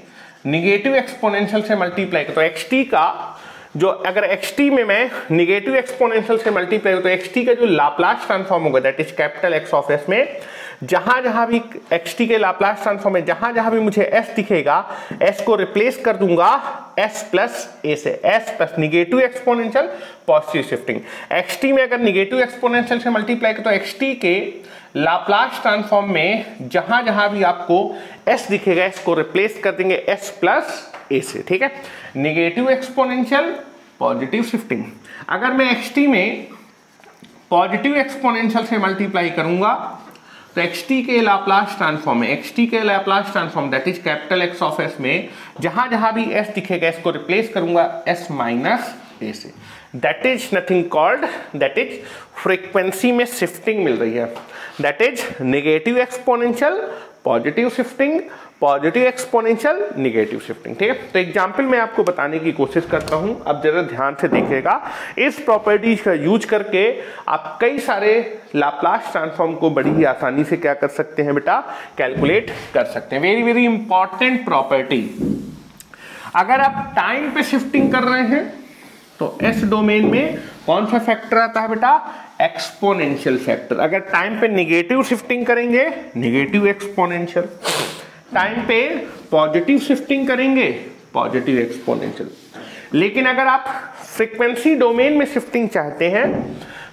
निगेटिव एक्सपोनेंशियल से मल्टीप्लाई कर, तो xt का जो, अगर xt में मैं निगेटिव एक्सपोनेंशियल से मल्टीप्लाई तो xt का जो लाप्लास ट्रांसफॉर्म होगा that is capital X of S में जहां जहां भी xt के लाप्लास ट्रांसफॉर्म में जहां जहां भी मुझे s दिखेगा s को रिप्लेस कर दूंगा s प्लस a से। s plus negative exponential positive shifting. xt में अगर निगेटिव एक्सपोनेंशियल से मल्टीप्लाई करें तो xt के लाप्लास ट्रांसफॉर्म में जहां जहां भी आपको s दिखेगा s को रिप्लेस कर देंगे s प्लस a से। ठीक है, निगेटिव एक्सपोनेंशियल पॉजिटिव शिफ्टिंग। अगर मैं xt में पॉजिटिव एक्सपोनेंशियल से मल्टीप्लाई करूंगा तो xt के लाप्लास ट्रांसफॉर्म में, xt के Laplace transform that is capital X of S में जहां जहां भी s दिखेगा s को रिप्लेस करूंगा s माइनस a से। That is nothing called, that is frequency में शिफ्टिंग मिल रही है, that is negative exponential positive shifting, positive exponential, negative shifting. ठीक है, तो एग्जाम्पल मैं आपको बताने की कोशिश करता हूं, अब जरा ध्यान से देखिएगा। इस प्रॉपर्टीज का यूज करके आप कई सारे लाप्लास ट्रांसफॉर्म को बड़ी ही आसानी से क्या कर सकते हैं बेटा, कैलकुलेट कर सकते हैं। Very very important property. अगर आप टाइम पे शिफ्टिंग कर रहे हैं तो एस डोमेन में कौन सा फैक्टर आता है बेटा, एक्सपोनेंशियल फैक्टर। अगर टाइम पे निगेटिव शिफ्टिंग करेंगे, निगेटिव एक्सपोनेंशियल। टाइम पे पॉजिटिव शिफ्टिंग करेंगे, पॉजिटिव एक्सपोनेंशियल। लेकिन अगर आप फ्रीक्वेंसी डोमेन में शिफ्टिंग चाहते हैं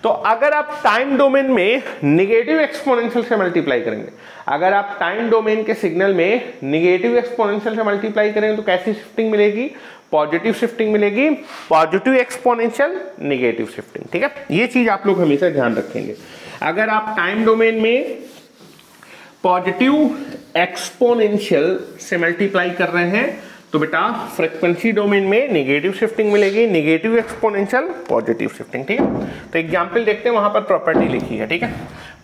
तो अगर आप टाइम डोमेन में निगेटिव एक्सपोनेंशियल से मल्टीप्लाई करेंगे, अगर आप टाइम डोमेन के सिग्नल में निगेटिव एक्सपोनेंशियल से मल्टीप्लाई करेंगे तो कैसी शिफ्टिंग मिलेगी, पॉजिटिव शिफ्टिंग मिलेगी, पॉजिटिव एक्सपोनेंशियल, निगेटिव शिफ्टिंग। ठीक है, ये चीज आप लोग हमेशा ध्यान रखेंगे। अगर आप टाइम डोमेन में पॉजिटिव एक्सपोनेंशियल से मल्टीप्लाई कर रहे हैं तो बेटा फ्रीक्वेंसी डोमेन में निगेटिव शिफ्टिंग मिलेगी, निगेटिव एक्सपोनेंशियल, पॉजिटिव शिफ्टिंग। ठीक है, तो एग्जांपल देखते हैं, वहां पर प्रॉपर्टी लिखी है। ठीक है,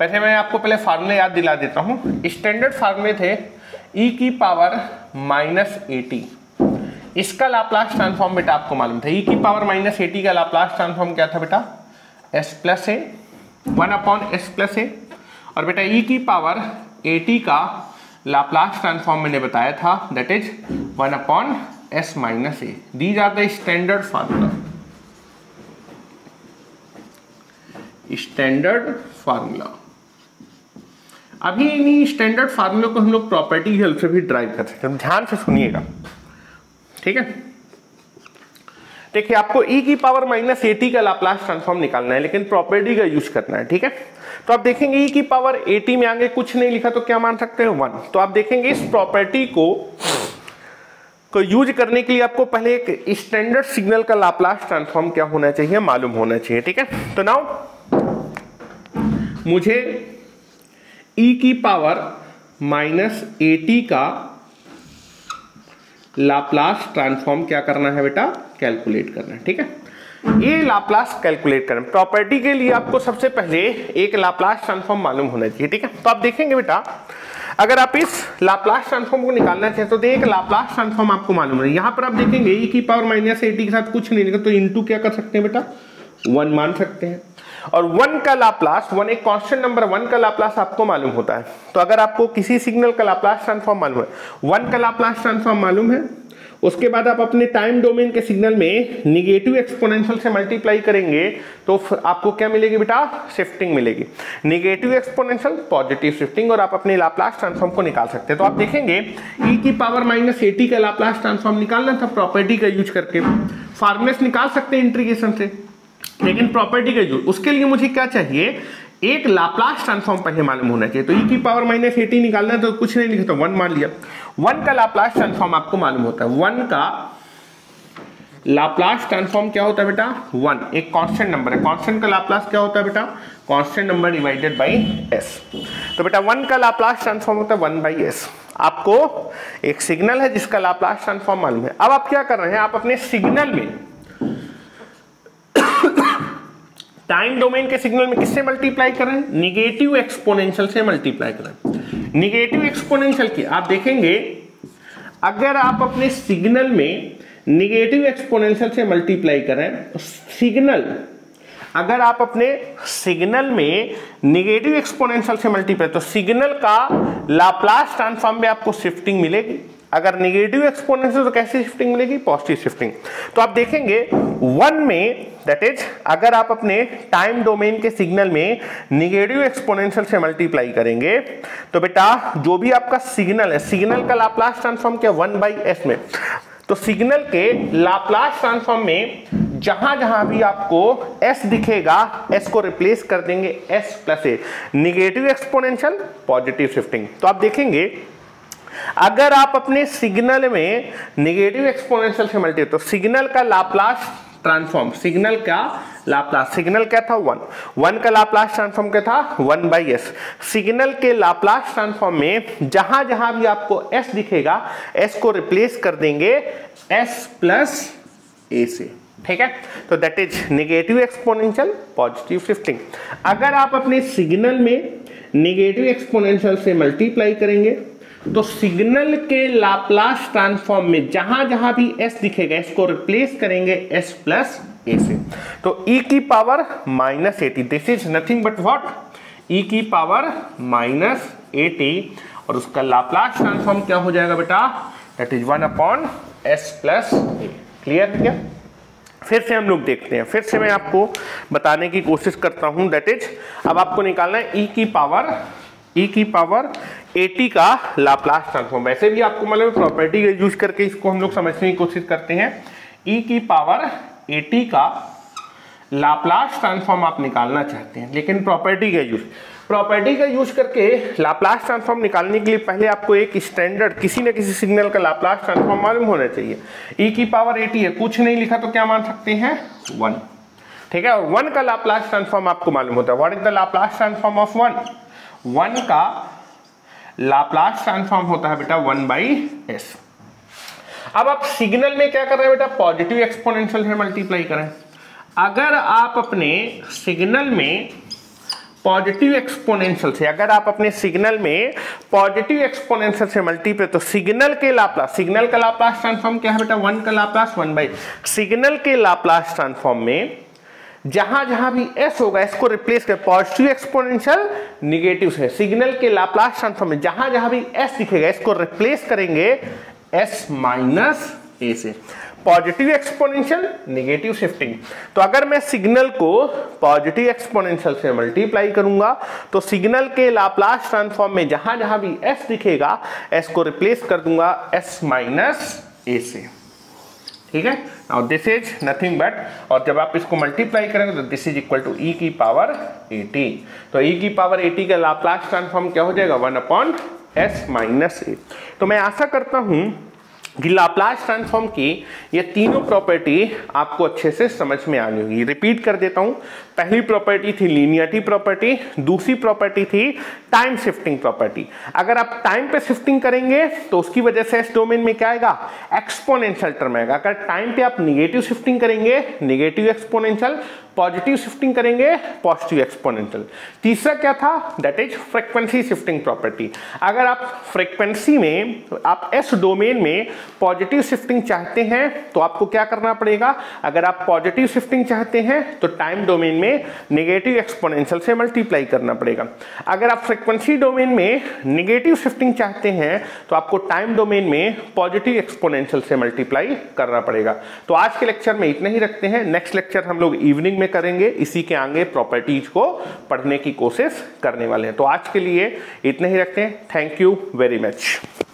वैसे मैं आपको पहले फार्मूले याद दिला देता हूं। स्टैंडर्ड फार्मूले थे e की पावर -at, इसका लाप्लास ट्रांसफॉर्म बेटा आपको मालूम था। e की पावर -at का लाप्लास ट्रांसफॉर्म क्या था बेटा, s plus a, 1/s plus a. और बेटा e की पावर at का लाप्लास ट्रांसफॉर्म मैंने बताया था, that is 1/s minus a. These are the standard formula, standard formula. अभी इन्हीं स्टैंडर्ड फार्मूले को हम लोग प्रॉपर्टी की हेल्प से भी ड्राइव कर सकते हैं। ध्यान से सुनिएगा, ठीक है। देखिए, आपको e की पावर -at का लाप्लास ट्रांसफॉर्म निकालना है, लेकिन प्रॉपर्टी का यूज करना है। ठीक है, तो आप देखेंगे e की पावर at में आगे कुछ नहीं लिखा तो क्या मान सकते हैं, 1। तो आप देखेंगे इस प्रॉपर्टी को यूज करने के लिए आपको पहले एक स्टैंडर्ड सिग्नल का लाप्लास ट्रांसफॉर्म क्या होना चाहिए, मालूम होना चाहिए। ठीक है, तो नाउ मुझे e की पावर -at का लाप्लास ट्रांसफॉर्म क्या करना है बेटा, कैलकुलेट करना है। ठीक है, ये लाप्लास कैलकुलेट करना, प्रॉपर्टी के लिए आपको सबसे पहले एक लाप्लास ट्रांसफॉर्म मालूम होना चाहिए। ठीक है, तो आप देखेंगे बेटा, अगर आप इस लाप्लास ट्रांसफॉर्म को निकालना चाहते हो तो एक लाप्लास ट्रांसफॉर्म आपको मालूम है। यहां पर आप देखेंगे e की पावर -at के साथ कुछ नहीं लिखा तो इनटू क्या कर सकते हैं बेटा, 1 मान सकते हैं। और 1 का लाप्लास, 1 एक कांस्टेंट नंबर, 1 का लाप्लास आपको मालूम होता है। तो अगर आपको किसी सिग्नल का लाप्लास ट्रांसफॉर्म मालूम है, 1 का लाप्लास ट्रांसफॉर्म मालूम है, उसके बाद आप अपने टाइम डोमेन के सिग्नल में निगेटिव एक्सपोनेंशियल से मल्टीप्लाई करेंगे तो आपको क्या मिलेगी बेटा, शिफ्टिंग मिलेगी, निगेटिव एक्सपोनेंशियल, पॉजिटिव शिफ्टिंग, और आप अपने लाप्लास ट्रांसफॉर्म को निकाल सकते हैं। तो आप देखेंगे e की पावर -at का लाप्लास ट्रांसफॉर्म निकालना था, प्रॉपर्टी का यूज करके फॉर्मूले निकाल सकते हैं इंटीग्रेशन से, लेकिन प्रॉपर्टी का यूज, उसके लिए मुझे क्या चाहिए, एक लाप्लास ट्रांसफॉर्म पहले मालूम होना चाहिए। तो e की पावर -at निकालना है तो कुछ नहीं लिखा तो 1 मान लिया। 1 का लाप्लास ट्रांसफॉर्म आपको मालूम होता है, 1 का लाप्लास ट्रांसफॉर्म क्या होता है बेटा, 1 एक कांस्टेंट नंबर है, कांस्टेंट का लाप्लास क्या होता है बेटा, constant number divided by s। तो बेटा 1 का लाप्लास ट्रांसफॉर्म होता है 1/s। आपको एक सिग्नल है जिसका लाप्लास ट्रांसफॉर्म मालूम है। अब आप क्या कर रहे हैं, आप अपने सिग्नल में टाइम डोमेन के सिग्नल में किससे मल्टीप्लाई कर रहे हैं, निगेटिव एक्सपोनेंशियल से मल्टीप्लाई कर रहे हैं। निगेटिव एक्सपोनेंशियल की आप देखेंगे, अगर आप अपने सिग्नल में निगेटिव एक्सपोनेंशियल से मल्टीप्लाई करें तो सिग्नल, अगर आप अपने सिग्नल में निगेटिव एक्सपोनेंशियल से मल्टीप्लाई, तो सिग्नल का लाप्लास ट्रांसफॉर्म में आपको शिफ्टिंग मिलेगी। अगर निगेटिव एक्सपोनेंशियल तो कैसी शिफ्टिंग मिलेगी, पॉजिटिव शिफ्टिंग। तो आप देखेंगे 1 में, दैट इज अगर आप अपने टाइम डोमेन के सिग्नल में निगेटिव एक्सपोनेंशियल से मल्टीप्लाई करेंगे तो बेटा जो भी आपका सिग्नल है, सिग्नल का लाप्लास ट्रांसफॉर्म क्या, 1/s में। तो सिग्नल के लाप्लास ट्रांसफॉर्म में जहां जहां भी आपको s दिखेगा, s को रिप्लेस कर देंगे s प्लस ए, निगेटिव एक्सपोनेंशियल, पॉजिटिव शिफ्टिंग। तो आप देखेंगे अगर आप अपने सिग्नल में निगेटिव एक्सपोनेंशियल से मल्टीप्लाई, तो सिग्नल का लाप्लास ट्रांसफॉर्म, सिग्नल का लाप्लास, सिग्नल क्या था 1 का लाप्लास ट्रांसफॉर्म क्या था 1/s। सिग्नल के लाप्लास ट्रांसफॉर्म में जहां जहां भी आपको s दिखेगा, s को रिप्लेस कर देंगे s प्लस a से। ठीक है, तो that is negative exponential, positive shifting. अगर आप अपने सिग्नल में निगेटिव एक्सपोनेंशियल से मल्टीप्लाई करेंगे तो सिग्नल के लाप्लास ट्रांसफॉर्म में जहां जहां भी s दिखेगा इसको रिप्लेस करेंगे s प्लस a से। तो e की power minus 80, this is nothing but what, e की पावर माइनस 80, और उसका लाप्लास ट्रांसफॉर्म क्या हो जाएगा बेटा, that is 1 upon s plus a। Clear है क्या? फिर से हम लोग देखते हैं, फिर से मैं आपको बताने की कोशिश करता हूं, दैट इज अब आपको निकालना है e की पावर 80 का लाप्लास ट्रांसफॉर्म। वैसे भी आपको मतलब प्रॉपर्टी का यूज करके इसको हम लोग समझने की कोशिश करते हैं। e की पावर 80 का लाप्लास ट्रांसफॉर्म आप निकालना चाहते हैं, लेकिन प्रॉपर्टी का यूज करके लाप्लास ट्रांसफॉर्म निकालने के लिए पहले आपको एक स्टैंडर्ड किसी न किसी सिग्नल का लाप्लास ट्रांसफॉर्म मालूम होना चाहिए। e की पावर 80 है, कुछ नहीं लिखा तो क्या मान सकते हैं, 1, ठीक है। और 1 का लाप्लास ट्रांसफॉर्म आपको मालूम होता है, what is the Laplace transform of 1 का लाप्लास ट्रांसफॉर्म होता है बेटा 1/s। अब आप सिग्नल में क्या कर रहे हैं बेटा, पॉजिटिव एक्सपोनेंशियल से मल्टीप्लाई करें। अगर आप अपने सिग्नल में पॉजिटिव एक्सपोनेंशियल से, अगर आप अपने सिग्नल में पॉजिटिव एक्सपोनेंशियल से मल्टीप्लाई, तो सिग्नल का लाप्लास ट्रांसफॉर्म क्या है बेटा, 1 का लाप्लास 1/, सिग्नल के लाप्लास ट्रांसफॉर्म में जहां जहां भी s होगा इसको रिप्लेस कर, पॉजिटिव एक्सपोनेंशियल निगेटिव से, सिग्नल के लाप्लास ट्रांसफॉर्म में जहां जहां भी s दिखेगा इसको रिप्लेस करेंगे s माइनस a से, पॉजिटिव एक्सपोनेंशियल निगेटिव शिफ्टिंग। तो अगर मैं सिग्नल को पॉजिटिव एक्सपोनेंशियल से मल्टीप्लाई करूंगा तो सिग्नल के लाप्लास ट्रांसफॉर्म में जहां जहां भी s दिखेगा s को रिप्लेस कर दूंगा s माइनस a से, ठीक है। Now this is nothing but, और जब आप इसको मल्टीप्लाई करेंगे तो this is equal to e की पावर 80। तो e की पावर 80 का लाप्लास ट्रांसफॉर्म क्या हो जाएगा, 1 अपॉन s माइनस a। तो मैं आशा करता हूं कि लाप्लास ट्रांसफॉर्म की ये तीनों प्रॉपर्टी आपको अच्छे से समझ में आ गई होगी। रिपीट कर देता हूं, पहली प्रॉपर्टी थी लीनियरिटी प्रॉपर्टी, दूसरी प्रॉपर्टी थी टाइम शिफ्टिंग प्रॉपर्टी। अगर आप टाइम पे शिफ्टिंग करेंगे तो उसकी वजह से इस डोमेन में क्या आएगा, एक्सपोनेंशियल टर्म आएगा। अगर टाइम पे आप निगेटिव शिफ्टिंग करेंगे, निगेटिव एक्सपोनेंशियल, पॉजिटिव शिफ्टिंग करेंगे, पॉजिटिव एक्सपोनेंशियल। तीसरा क्या था, that is frequency shifting property. अगर आप फ्रीक्वेंसी में, आप एस डोमेन में पॉजिटिव शिफ्टिंग चाहते हैं तो आपको क्या करना पड़ेगा, अगर आप पॉजिटिव शिफ्टिंग चाहते हैं तो टाइम डोमेन में निगेटिव एक्सपोनेंशियल से मल्टीप्लाई करना पड़ेगा। अगर आप फ्रीक्वेंसी डोमेन में निगेटिव शिफ्टिंग चाहते हैं तो आपको टाइम डोमेन में पॉजिटिव एक्सपोनेंशियल से मल्टीप्लाई करना पड़ेगा। तो आज के लेक्चर में इतना ही रखते हैं, नेक्स्ट लेक्चर हम लोग इवनिंग में करेंगे, इसी के आगे प्रॉपर्टीज को पढ़ने की कोशिश करने वाले हैं। तो आज के लिए इतना ही रखते हैं, थैंक यू वेरी मच।